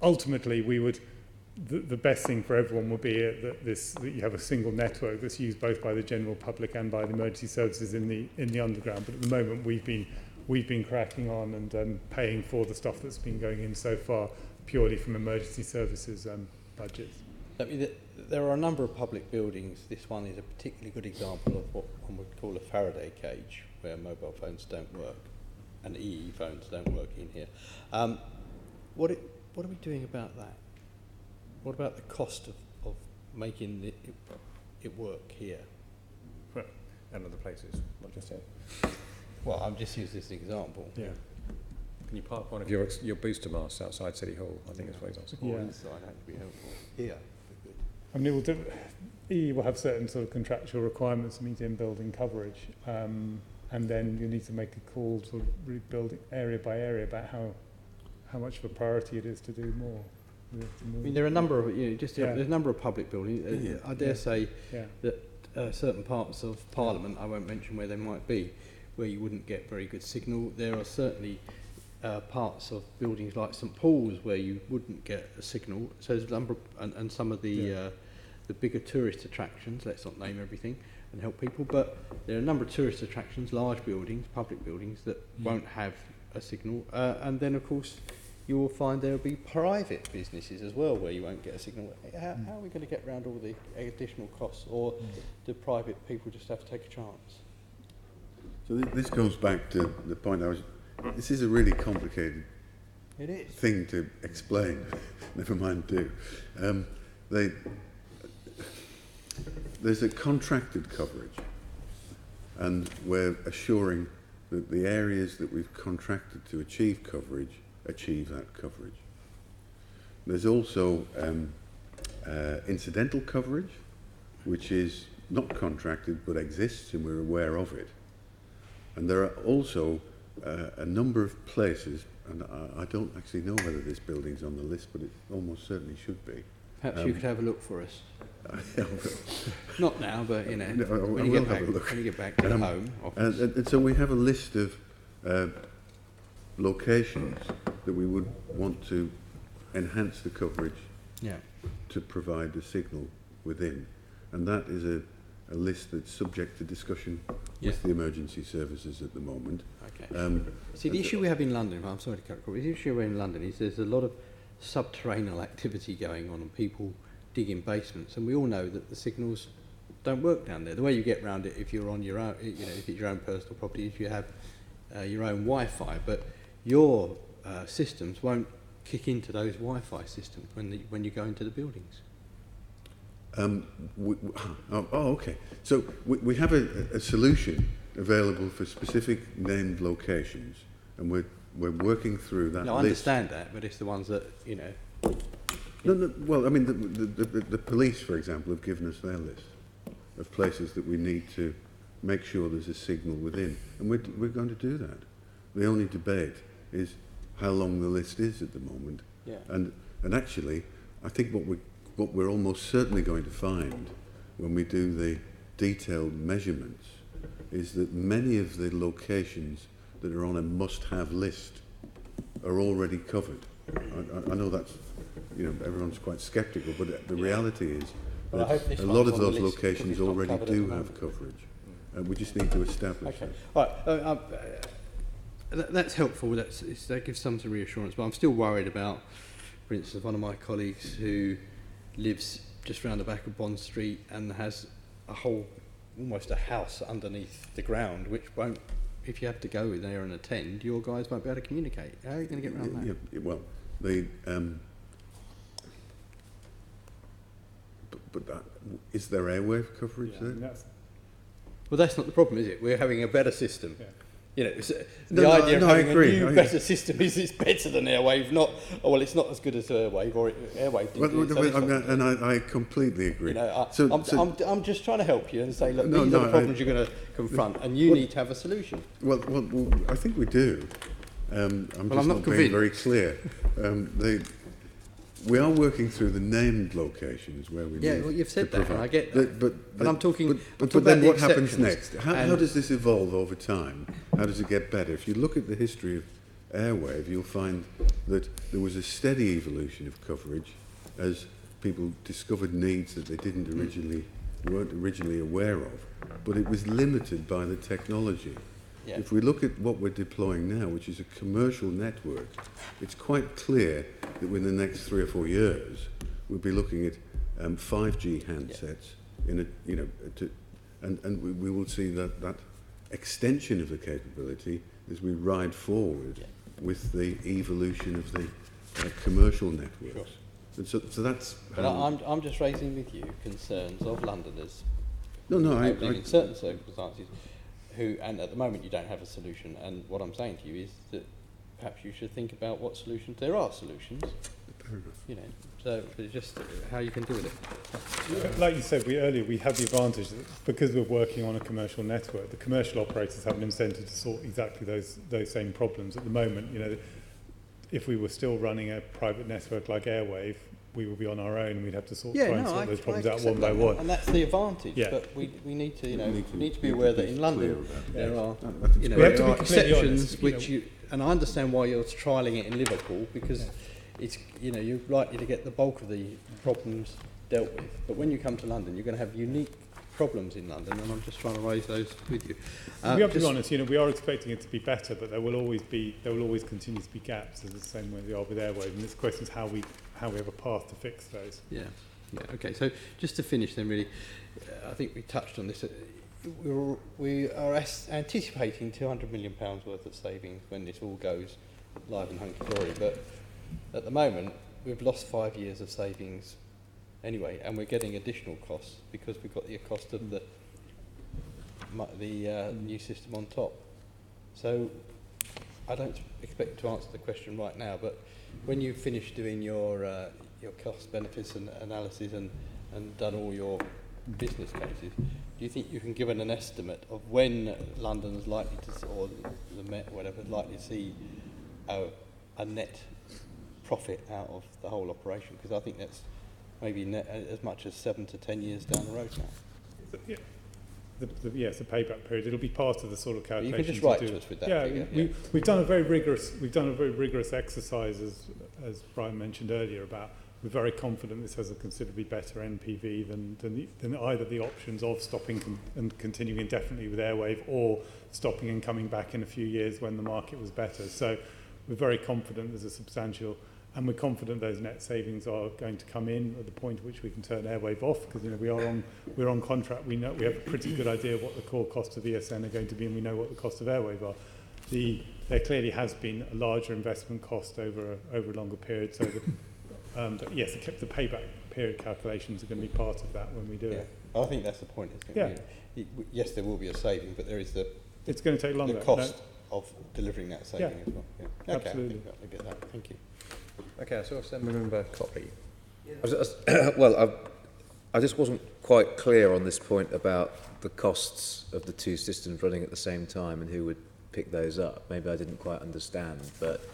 Ultimately, we would, the best thing for everyone would be that you have a single network that's used both by the general public and by the emergency services in the underground. But at the moment, we've been cracking on and paying for the stuff that's been going in so far purely from emergency services budgets. I mean, there are a number of public buildings. This one is a particularly good example of what one would call a Faraday cage, where mobile phones don't work and EE phones don't work in here. What are we doing about that? What about the cost of making it work here? And other places, not just here. Well, I'm just using this as an example. Yeah. Can you park one of your booster masts outside City Hall? I think that's what he's asking. Or Yeah. inside, that would be helpful. Here. I mean, EE will have certain sort of contractual requirements to meet in-building coverage, and then you need to make a call sort of rebuilding area by area about how much of a priority it is to do more. I mean, there are a number of, there's a number of public buildings. I dare say Yeah. that certain parts of Parliament, I won't mention where they might be, where you wouldn't get very good signal. There are certainly parts of buildings like St Paul's where you wouldn't get a signal. So there's a number, and some of the bigger tourist attractions, let's not name everything and help people, but there are a number of tourist attractions, large buildings, public buildings that won't have a signal. And then, of course, you will find there will be private businesses as well where you won't get a signal. How are we going to get around all the additional costs, or do private people just have to take a chance? So this goes back to the point this is a really complicated thing to explain, never mind do. There's a contracted coverage, and we're assuring that the areas that we've contracted to achieve coverage achieve that coverage. There's also incidental coverage, which is not contracted but exists and we're aware of it. And there are also a number of places, and I don't actually know whether this building's on the list, but it almost certainly should be. Perhaps you could have a look for us. I will. Not now, but No, when you get back to the home office. And so we have a list of locations that we would want to enhance the coverage to provide the signal within. And that is a list that's subject to discussion with the emergency services at the moment. Okay. See, the issue we have in London, I'm sorry to cut across, the issue we have in London is there's a lot of subterranean activity going on and people digging basements, and we all know that the signals don't work down there. The way you get around it if you're on your own, if it's your own personal property, is you have your own Wi-Fi, but your systems won't kick into those Wi-Fi systems when you go into the buildings. Okay. So we have a solution available for specific named locations, and we're working through that. No, I understand that, but it's the ones that No. Well, I mean, the police, for example, have given us their list of places that we need to make sure there's a signal within, and we're going to do that. The only debate is how long the list is at the moment. Yeah. And actually, I think what we're almost certainly going to find when we do the detailed measurements is that many of the locations that are on a must-have list are already covered. I know that's, you know, everyone's quite sceptical, but the reality is Well, I hope that this a one's lot of on the those list, locations because it's not already covered at the do moment. have coverage. We just need to establish Okay. it. All right. That's helpful. That gives some reassurance. But I'm still worried about, for instance, one of my colleagues who lives just round the back of Bond Street and has a whole, almost a house underneath the ground, which won't, if you have to go there and attend, your guys won't be able to communicate. How are you going to get around that? Yeah, well, but that, is there airwave coverage Yeah, I mean, there? Well, that's not the problem, is it? We're having a better system. Yeah. You know, the No, idea no, of I having agree. a new, better system is it's better than airwave, not, oh, well, it's not as good as airwave, or airwave didn't do it, so it's not. And I completely agree. You know, I'm just trying to help you and say, look, No, these are no, the problems you're going to confront, and you need to have a solution. Well, I think we do. I'm just not not being convinced. very clear. We are working through the named locations where we Yeah, need well, you've said to that, and provide. I get that. But I'm talking. But about then the what happens exceptions. next? How does this evolve over time? How does it get better? If you look at the history of airwave, you'll find that there was a steady evolution of coverage as people discovered needs that they weren't originally aware of, but it was limited by the technology. Yeah. If we look at what we're deploying now, which is a commercial network, it's quite clear that within the next 3 or 4 years, we'll be looking at 5G handsets in a, you know, and we will see that extension of the capability as we ride forward with the evolution of the commercial networks. And so that's. But I'm just raising with you concerns of Londoners. No, Hopefully in certain circumstances, and at the moment you don't have a solution. And what I'm saying to you is that perhaps you should think about what solutions. There are solutions. You know, so it's just how you can deal with it. Like you said, we have the advantage that because we're working on a commercial network, the commercial operators have an incentive to sort exactly those same problems. At the moment, you know, if we were still running a private network like Airwave, we would be on our own and we'd have to sort those problems out one by one. And that's the advantage. Yeah. But we need to, you know, need to be aware that in London there are, you know, We have to there be are completely exceptions honest, which and I understand why you're trialling it in Liverpool because it's, you know, you're likely to get the bulk of the problems dealt with. But when you come to London, you're going to have unique problems in London, and I'm just trying to raise those with you. We have to be honest, you know, we are expecting it to be better, but there will always continue to be gaps, as the same way they are with Airwave. And this question is how we have a path to fix those. Yeah. Okay. So just to finish, then, really, I think we touched on this. We are anticipating £200 million worth of savings when this all goes live and hunky-dory. But at the moment, we've lost 5 years of savings anyway, and we're getting additional costs because we've got the cost of the new system on top. So I don't expect to answer the question right now, but when you finish doing your cost benefits and analysis and done all your business cases, do you think you can give an estimate of when London's likely to, or the Met, whatever, likely to see a net profit out of the whole operation? Because I think that's maybe net as much as 7 to 10 years down the road now. Yeah. Yes, the payback period. It'll be part of the sort of calculation. You can just write to us with that figure. We've done a very rigorous exercise, as Bryan mentioned earlier, about we're very confident this has a considerably better NPV than either the options of stopping and continuing indefinitely with Airwave or stopping and coming back in a few years when the market was better. So we're very confident there's a substantial, and we're confident those net savings are going to come in at the point at which we can turn Airwave off, because, you know, we're on contract. We know we have a pretty good idea what the core costs of ESN are going to be, and we know what the cost of Airwave are. There clearly has been a larger investment cost over a longer period. So yes, the payback period calculations are going to be part of that when we do it. I think that's the point. Yes, there will be a saving, but there is it's going to take longer. The cost of delivering that saving as well. Yeah. Okay, absolutely. I get that. Thank you. Okay, so Member Copley. I just wasn't quite clear on this point about the costs of the two systems running at the same time and who would pick those up. Maybe I didn't quite understand, but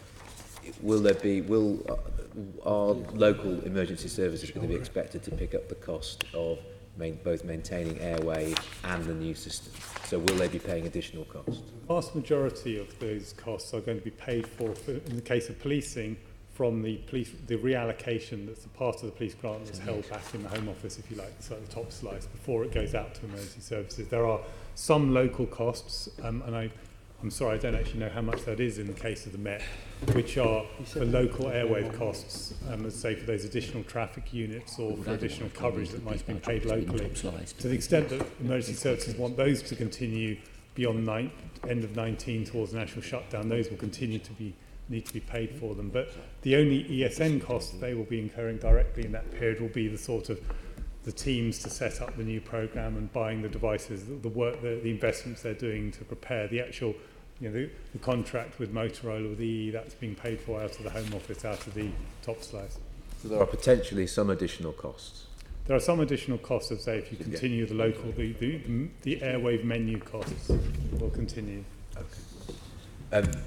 are local emergency services going to be expected to pick up the cost of both maintaining airwave and the new system. So will they be paying additional costs? The vast majority of those costs are going to be paid for in the case of policing, from the reallocation that's a part of the police grant that's held back in the Home Office, if you like, so the top slice, before it goes out to emergency services. There are some local costs, and I'm sorry, I don't actually know how much that is in the case of the Met, which are the local airwave costs, let's say for those additional traffic units or for additional coverage that might have been paid locally. To the extent that emergency services want those to continue beyond end of 19 towards national shutdown, those will continue to need to be paid for them. But the only ESN costs they will be incurring directly in that period will be the sort of the teams to set up the new programme and buying the devices, the work, the investments they're doing to prepare the actual, the contract with Motorola, with EE, that's being paid for out of the Home Office, out of the top slice. So there are potentially some additional costs. There are some additional costs, as say, if you continue the local, the airwave menu costs will continue. Okay.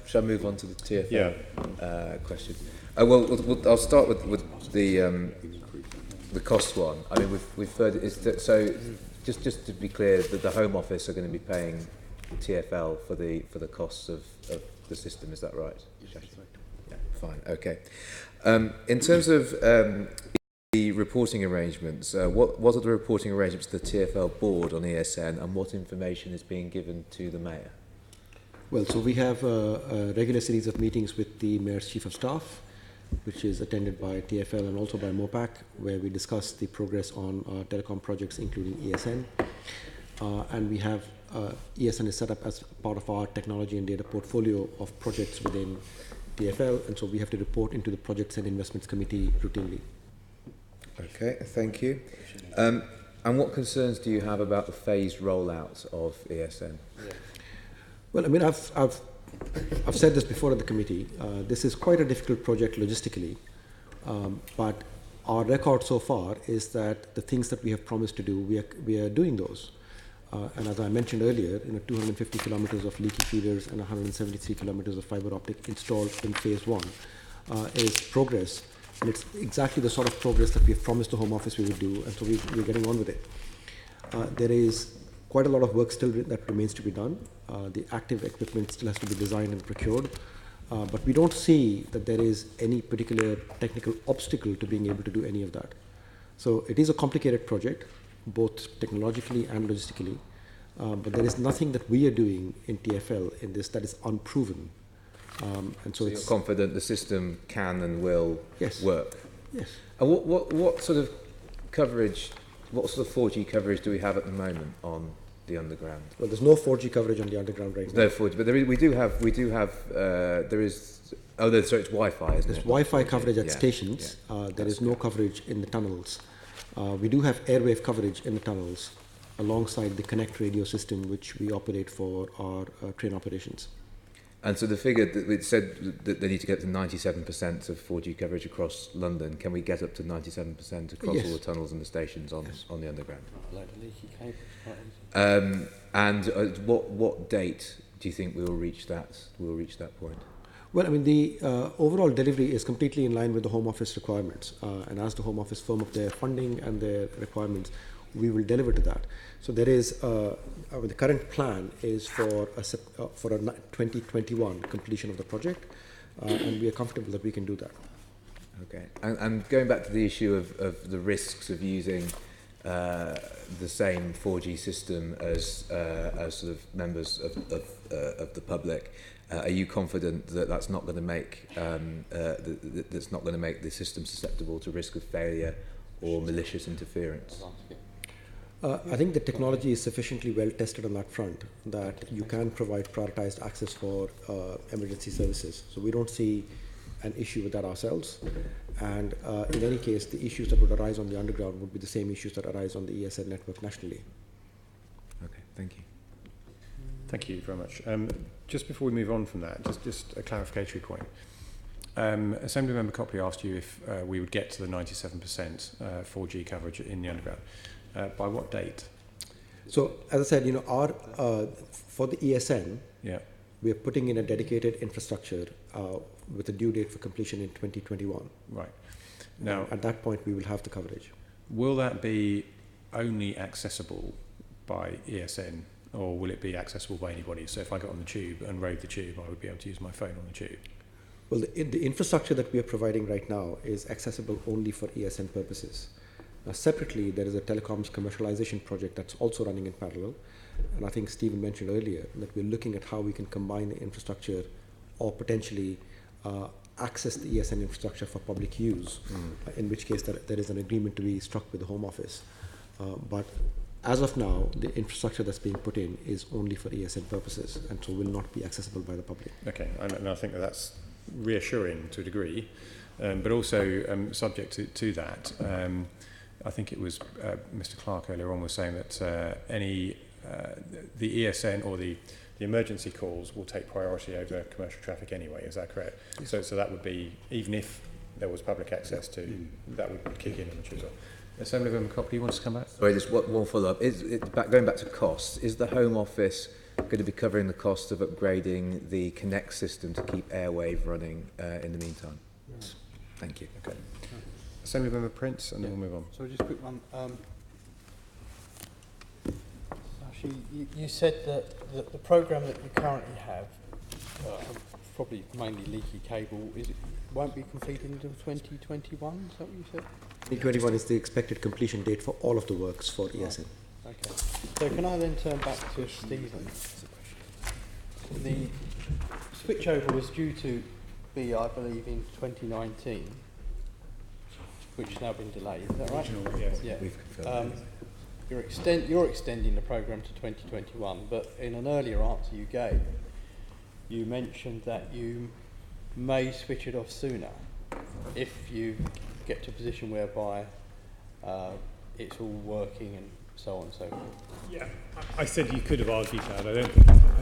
Shall I move on to the TfL question? Well, I'll start with the cost one. I mean, we've heard so just to be clear, that the Home Office are going to be paying TfL for the costs of the system. Is that right? Shashi? Yeah, fine. Okay. In terms of the reporting arrangements, what are the reporting arrangements to the TfL board on ESN, and what information is being given to the mayor? Well, so we have a regular series of meetings with the Mayor's Chief of Staff, which is attended by TfL and also by MOPAC, where we discuss the progress on telecom projects, including ESN. And we have ESN is set up as part of our technology and data portfolio of projects within TfL, and so we have to report into the Projects and Investments Committee routinely. Okay, thank you. And what concerns do you have about the phased rollout of ESN? Well, I mean, I've said this before at the committee. This is quite a difficult project logistically, but our record so far is that the things that we have promised to do, we are doing those. And as I mentioned earlier, 250 kilometers of leaky feeders and 173 kilometers of fiber optic installed in phase 1 is progress, and it's exactly the sort of progress that we have promised the Home Office we would do, and so we're getting on with it. There is quite a lot of work still that remains to be done. The active equipment still has to be designed and procured, but we don't see that there is any particular technical obstacle to being able to do any of that. So it is a complicated project, both technologically and logistically, but there is nothing that we are doing in TfL in this that is unproven. And so you're confident the system can and will work? Yes. And what sort of coverage, what sort of 4G coverage do we have at the moment on the underground? Well, there's no 4G coverage on the underground right now. No 4G, but we do have, there is, it's Wi-Fi, isn't it? There's Wi-Fi coverage at stations. There is no coverage in the tunnels. We do have airwave coverage in the tunnels alongside the Connect radio system, which we operate for our train operations. And so the figure that it said that they need to get to 97% of 4G coverage across London, can we get up to 97% across all the tunnels and the stations on the underground? And what date do you think we'll reach that point? Well, I mean, the overall delivery is completely in line with the Home Office requirements. And as the Home Office firm up their funding and their requirements, we will deliver to that. So there is, the current plan is for a 2021 completion of the project, and we are comfortable that we can do that. Okay, and going back to the issue of the risks of using the same 4G system as sort of members of the public, are you confident that that's not going to make that's not going to make the system susceptible to risk of failure or malicious interference? I think the technology is sufficiently well tested on that front that you can provide prioritized access for emergency services. So we don't see an issue with that ourselves. And in any case, the issues that would arise on the underground would be the same issues that arise on the ESN network nationally. Okay, thank you. Thank you very much. Just before we move on from that, just a clarificatory point. Assemblymember Copley asked you if we would get to the 97% 4G coverage in the underground. By what date? So, as I said, our for the ESN, we are putting in a dedicated infrastructure with a due date for completion in 2021. Right. Now, at that point, we will have the coverage. Will that be only accessible by ESN, or will it be accessible by anybody? So if I got on the tube and rode the tube, I would be able to use my phone on the tube. Well, the infrastructure that we are providing right now is accessible only for ESN purposes. Now, separately, there is a telecoms commercialization project that's also running in parallel. And I think Stephen mentioned earlier that we're looking at how we can combine the infrastructure or potentially access the ESN infrastructure for public use, in which case there is an agreement to be struck with the Home Office. But as of now, the infrastructure that's being put in is only for ESN purposes and so will not be accessible by the public. Okay, and I think that's reassuring to a degree, but also subject to that. I think it was Mr. Clark earlier on was saying that the ESN or the emergency calls will take priority over commercial traffic anyway. Is that correct? Yes. So that would be, even if there was public access to, that would kick in on the Tuesday. Assembly Member Copley, you want to come back? Sorry, just one follow-up. Going back to costs, is the Home Office going to be covering the cost of upgrading the Connect system to keep Airwave running in the meantime? Yes. Thank you. Okay. Assembly Member Prince, and then we'll move on. So just a quick one. Actually, you said that the programme that you currently have, probably mainly leaky cable, won't be completed until 2021, is that what you said? 2021 is the expected completion date for all of the works for ESN. Okay. So can I then turn back to Stephen? The switchover was due to be, I believe, in 2019, which has now been delayed. Is that right? Yes. Yeah. You're extending the programme to 2021, but in an earlier answer you gave, you mentioned that you may switch it off sooner if you get to a position whereby it's all working and so on and so forth. Yeah, I said you could have argued that. I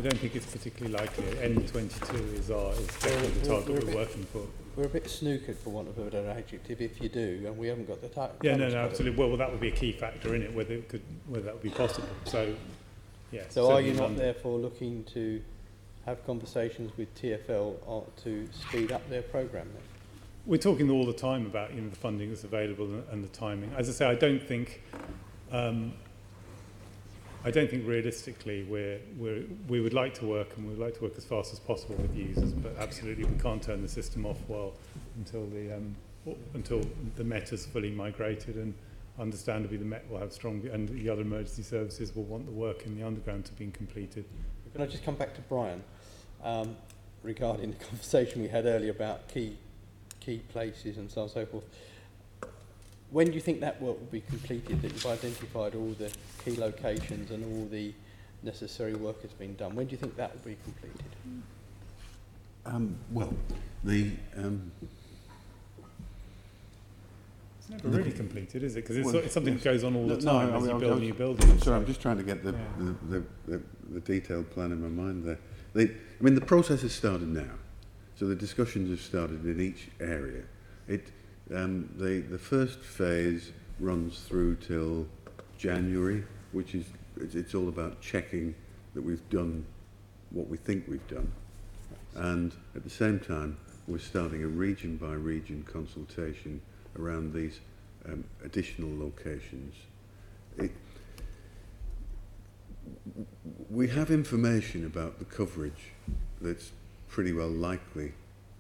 don't think it's particularly likely. N22 is definitely the target we're working for. We're a bit snookered, for want of a better adjective, if you do, and we haven't got the target. Yeah, no, absolutely. Well, that would be a key factor in it, whether that would be possible. So, yes. So, are you not therefore looking to have conversations with TfL to speed up their programme then? We're talking all the time about the funding that's available and the timing. As I say, I don't think realistically we would like to work, and we would like to work as fast as possible with users, but absolutely we can't turn the system off until the Met is fully migrated, and understandably the Met will have strong, and the other emergency services will want the work in the underground to be completed. Can I just come back to Bryan regarding the conversation we had earlier about key places and so on and so forth? When do you think that work will be completed, that you've identified all the key locations and all the necessary work has been done? When do you think that will be completed? It's never really completed, is it? Because it's something that goes on all the time as you build new buildings. Sorry, I'm just trying to get the detailed plan in my mind there. The process has started now, so the discussions have started in each area. The first phase runs through till January, which is it's all about checking that we've done what we think we've done, and at the same time we're starting a region by region consultation around these additional locations. We have information about the coverage that's pretty well likely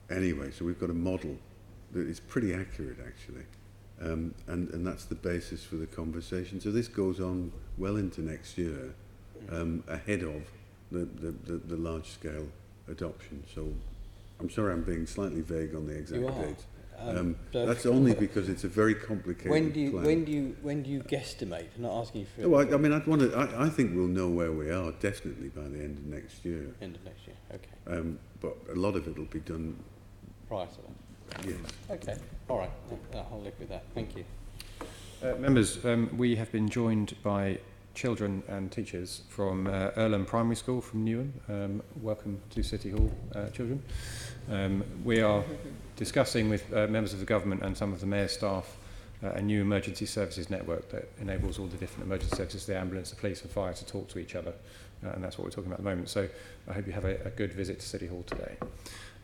anyway, so we've got a model that is pretty accurate actually, and that's the basis for the conversation. So this goes on well into next year, ahead of the large-scale adoption. So I'm sorry I'm being slightly vague on the exact dates. That's only because it's a very complicated plan. When do you guesstimate? I'm not asking you for. Well, I think we'll know where we are definitely by the end of next year. End of next year, okay. But a lot of it will be done prior to that. Yes. Okay. All right. I'll live with that. Thank you. Members, we have been joined by children and teachers from Earlham Primary School from Newham. Welcome to City Hall, children. We are discussing with members of the government and some of the mayor's staff a new emergency services network that enables all the different emergency services, the ambulance, the police and fire, to talk to each other, and that's what we're talking about at the moment. So I hope you have a good visit to City Hall today.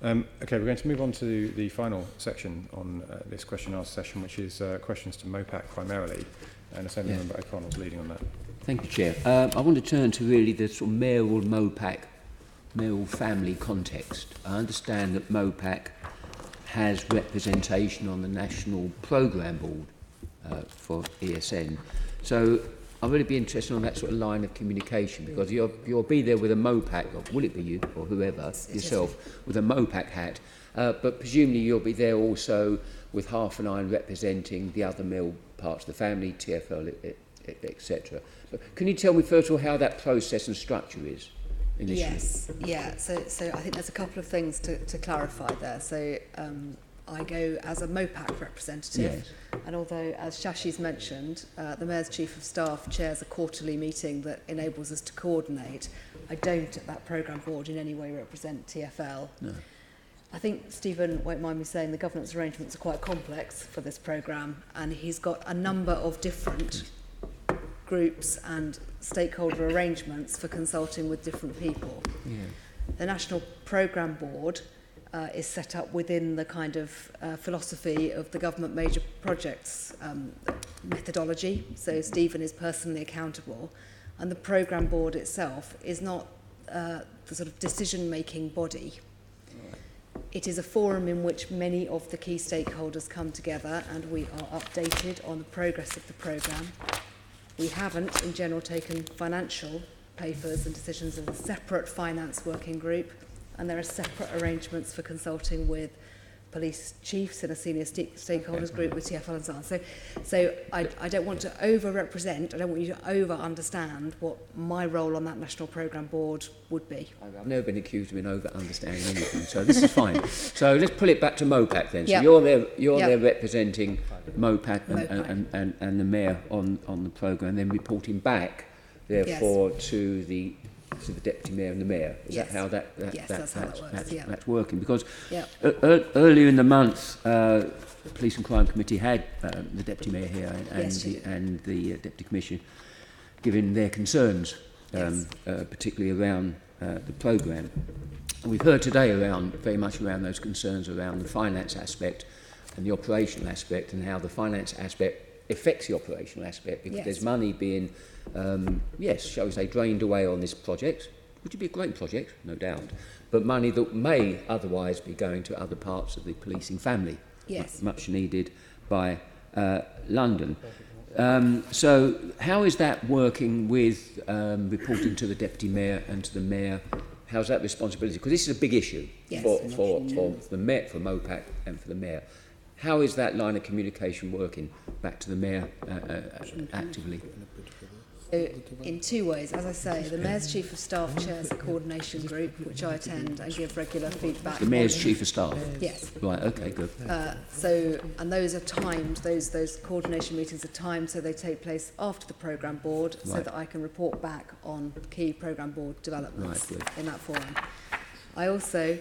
Okay, we're going to move on to the final section on this question and answer session, which is questions to MOPAC primarily, and Assembly Member O'Connell's leading on that. Thank you, Chair. I want to turn to really the sort of mayoral MOPAC, mayoral family context. I understand that MOPAC has representation on the National Programme Board for ESN. So I'll really be interested on that sort of line of communication, because you'll be there with a MOPAC, or will it be you or whoever, yourself, with a MOPAC hat, but presumably you'll be there also with half an eye representing the other mill parts of the family, TFL, etc. But can you tell me first of all how that process and structure is initially? Yes, yeah. So I think there's a couple of things to clarify there. So I go as a MOPAC representative, yes. And although, as Shashi's mentioned, the Mayor's Chief of Staff chairs a quarterly meeting that enables us to coordinate, I don't at that programme board in any way represent TFL. No. I think Stephen won't mind me saying the governance arrangements are quite complex for this programme, and he's got a number of different groups and stakeholder arrangements for consulting with different people. Yeah. The National Programme Board is set up within the kind of philosophy of the government major projects methodology. So Stephen is personally accountable, and the Programme Board itself is not the sort of decision-making body. It is a forum in which many of the key stakeholders come together, and we are updated on the progress of the programme. We haven't, in general, taken financial papers and decisions as a separate finance working group, and there are separate arrangements for consulting with police chiefs in a senior stakeholders group with TFL and so on. So I don't want to over-represent, I don't want you to over-understand what my role on that National Programme Board would be. I've never been accused of being over-understanding anything, so this is fine. So let's pull it back to MOPAC then. So yep. You're there representing MOPAC and the Mayor on the programme, then reporting back, therefore, yes. to the Deputy Mayor and the Mayor. Is yes. that how that's how that works, that's working? Because yep. Earlier in the month, the Police and Crime Committee had the Deputy Mayor here and the Deputy Commissioner giving their concerns, yes. Particularly around the programme. And we've heard today very much around those concerns around the finance aspect and the operational aspect, and how the finance aspect affects the operational aspect, because yes. there's money being shall we say, drained away on this project, which would be a great project, no doubt, but money that may otherwise be going to other parts of the policing family, yes. much needed by London. So how is that working with reporting to the Deputy Mayor and to the Mayor? How's that responsibility? Because this is a big issue yes. for the Mayor, for MOPAC and for the Mayor. How is that line of communication working back to the Mayor actively? In two ways. As I say, the Mayor's Chief of Staff chairs a coordination group, which I attend and give regular feedback. The Mayor's Chief of Staff? Yes. Right, okay, good. And those are timed, those coordination meetings are timed, so they take place after the programme board, right. so that I can report back on key programme board developments right, in that forum. I also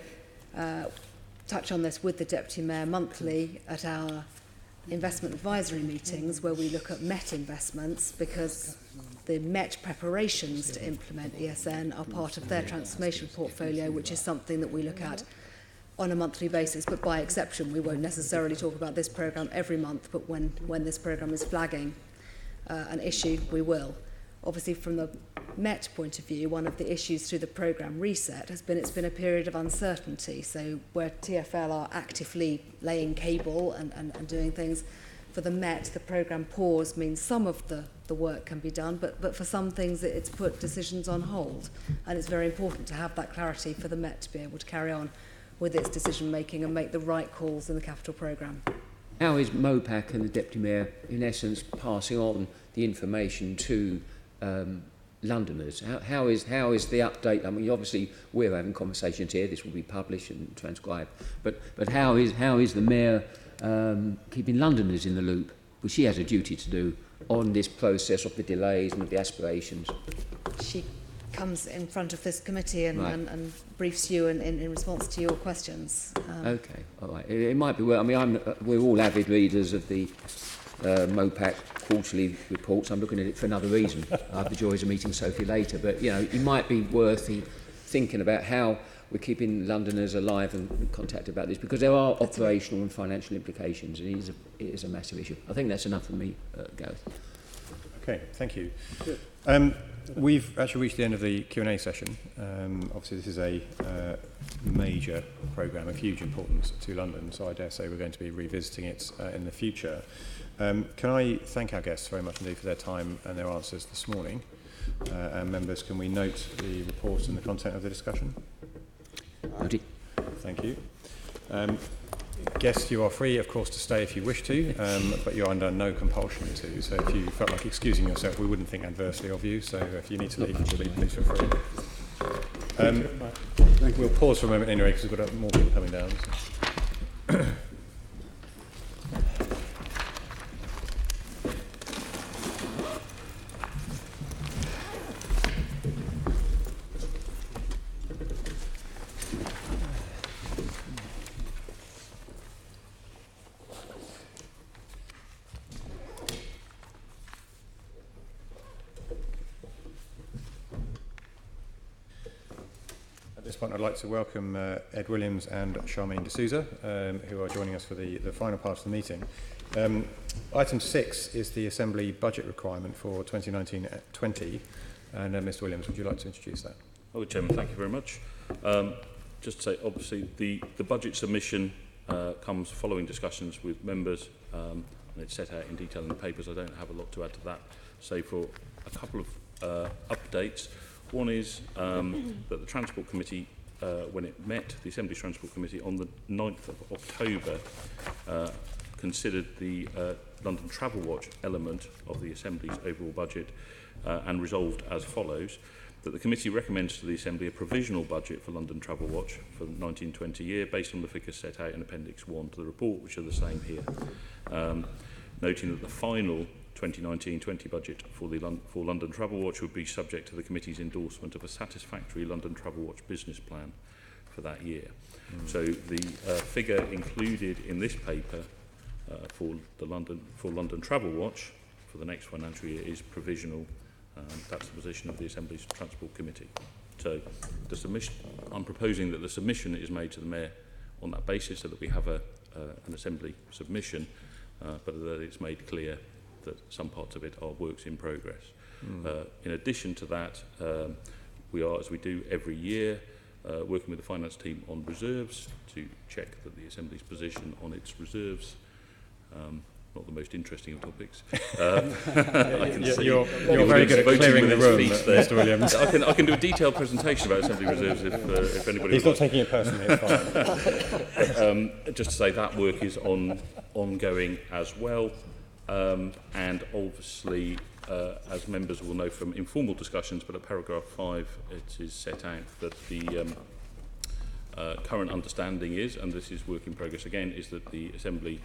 touch on this with the Deputy Mayor monthly at our investment advisory meetings, where we look at Met investments, because the Met preparations to implement ESN are part of their transformation portfolio, which is something that we look at on a monthly basis, but by exception. We won't necessarily talk about this programme every month, but when this programme is flagging an issue, we will. Obviously, from the Met point of view, one of the issues through the programme reset has been it's been a period of uncertainty. So where TFL are actively laying cable and doing things, for the Met, the programme pause means some of the work can be done, but for some things it's put decisions on hold. And it's very important to have that clarity for the Met to be able to carry on with its decision making and make the right calls in the capital programme. How is MOPAC and the Deputy Mayor, in essence, passing on the information to Londoners? How is the update? I mean, obviously we're having conversations here. This will be published and transcribed. But how is the Mayor keeping Londoners in the loop, which she has a duty to do on this process of the delays and of the aspirations? She comes in front of this committee and, right. and briefs you in response to your questions. Okay, all right. It might be well. I mean, we're all avid readers of the MOPAC quarterly reports. I'm looking at it for another reason. I have the joys of meeting Sophie later, but you know, it might be worth thinking about how we're keeping Londoners alive and contacted about this, because there are operational and financial implications, and it is a massive issue. I think that's enough from me, Gareth. Okay, thank you. We've actually reached the end of the Q&A session. Obviously, this is a major programme of huge importance to London, so I dare say we're going to be revisiting it in the future. Can I thank our guests very much indeed for their time and their answers this morning? And members, can we note the report and the content of the discussion? Thank you. Guests, you are free, of course, to stay if you wish to, but you're under no compulsion to. So if you felt like excusing yourself, we wouldn't think adversely of you. So if you need to leave, please feel free. We'll pause for a moment anyway, because we've got more people coming down. So. At this point, I'd like to welcome Ed Williams and Charmaine D'Souza, who are joining us for the final part of the meeting. Item 6 is the Assembly budget requirement for 2019-20. And Mr. Williams, would you like to introduce that? Oh, Chairman, thank you very much. Just to say, obviously, the budget submission comes following discussions with members, and it's set out in detail in the papers. I don't have a lot to add to that, save for a couple of updates. One is that the Transport Committee, when it met, the Assembly's Transport Committee, on the 9th of October, considered the London Travel Watch element of the Assembly's overall budget and resolved as follows: that the committee recommends to the Assembly a provisional budget for London Travel Watch for the 1920 year based on the figures set out in Appendix 1 to the report, which are the same here. Noting that the final 2019-20 budget for London Travel Watch would be subject to the committee's endorsement of a satisfactory London Travel Watch business plan for that year. So the figure included in this paper for London Travel Watch for the next financial year is provisional. That's the position of the Assembly's Transport Committee. So the submission, I'm proposing that the submission is made to the Mayor on that basis, so that we have an Assembly submission, but that it's made clear that some parts of it are works in progress. In addition to that, we are, as we do every year, working with the finance team on reserves to check that the Assembly's position on its reserves, not the most interesting of topics. I can see you're very good at clearing the room, Mr. Williams. I can do a detailed presentation about Assembly reserves if anybody. He's not taking it personally. It's fine. Just to say that work is ongoing as well. And obviously, as members will know from informal discussions, but at paragraph 5 it is set out that the current understanding is, and this is work in progress again, is that the Assembly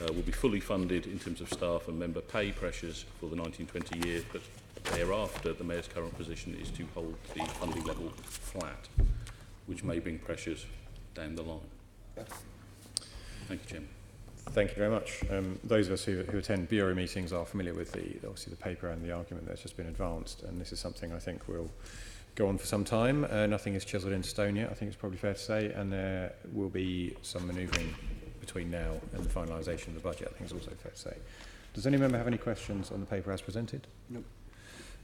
will be fully funded in terms of staff and member pay pressures for the 1920 year, but thereafter the Mayor's current position is to hold the funding level flat, which may bring pressures down the line. Thank you, Chairman. Thank you very much. Those of us who attend Bureau meetings are familiar with obviously the paper and the argument that's just been advanced, and this is something I think will go on for some time. Nothing is chiselled in stone yet, I think it's probably fair to say, and there will be some manoeuvring between now and the finalisation of the budget, I think it's also fair to say. Does any member have any questions on the paper as presented? No.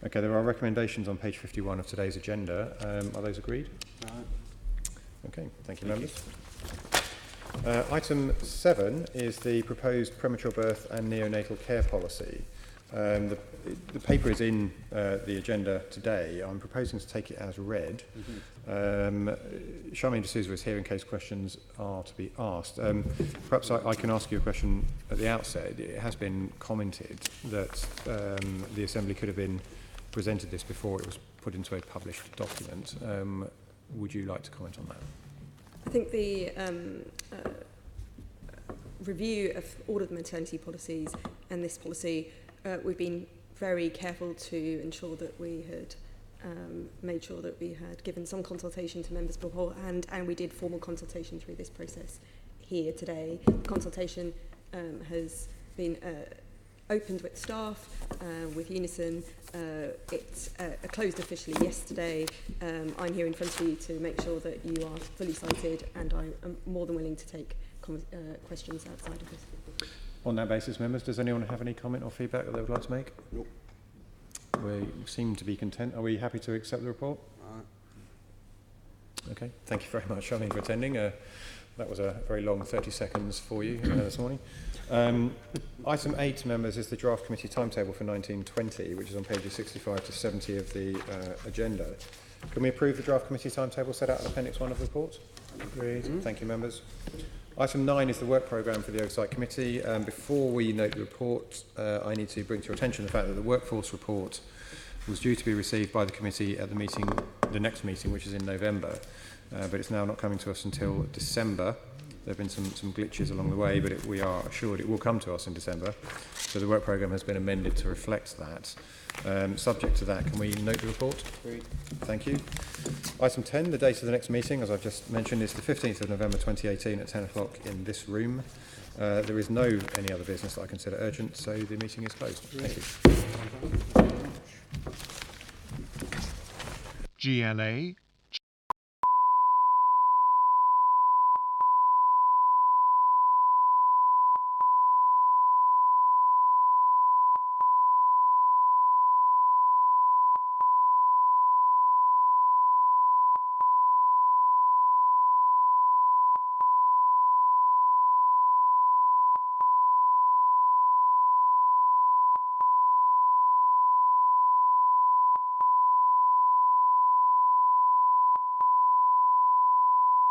Okay, there are recommendations on page 51 of today's agenda. Are those agreed? No. Okay, thank you, members. Item 7 is the proposed premature birth and neonatal care policy. The paper is in the agenda today. I'm proposing to take it as read. Charmaine D'Souza is here in case questions are to be asked. Perhaps I can ask you a question at the outset. It has been commented that the Assembly could have been presented this before it was put into a published document. Would you like to comment on that? I think the review of all of the maternity policies and this policy, we've been very careful to ensure that we had made sure that we had given some consultation to members beforehand, and we did formal consultation through this process here today. Consultation has been opened with staff, with Unison. It closed officially yesterday. I'm here in front of you to make sure that you are fully cited, and I am more than willing to take questions outside of this. On that basis, members, does anyone have any comment or feedback that they would like to make? Nope. We seem to be content. Are we happy to accept the report? Okay, thank you very much, Charlene, for attending. That was a very long 30 seconds for you this morning. Item 8, members, is the draft committee timetable for 1920, which is on pages 65 to 70 of the agenda. Can we approve the draft committee timetable set out in Appendix 1 of the report? Agreed. Thank you, members. Item 9 is the work programme for the Oversight Committee. Before we note the report, I need to bring to your attention the fact that the workforce report was due to be received by the committee at the next meeting, which is in November, but it's now not coming to us until December. There have been some glitches along the way, but we are assured it will come to us in December. So the work programme has been amended to reflect that. Subject to that, can we note the report? Agreed. Thank you. Item 10, the date of the next meeting, as I've just mentioned, is the 15th of November 2018 at 10 o'clock in this room. There is no any other business that I consider urgent, so the meeting is closed. Thank you. GLA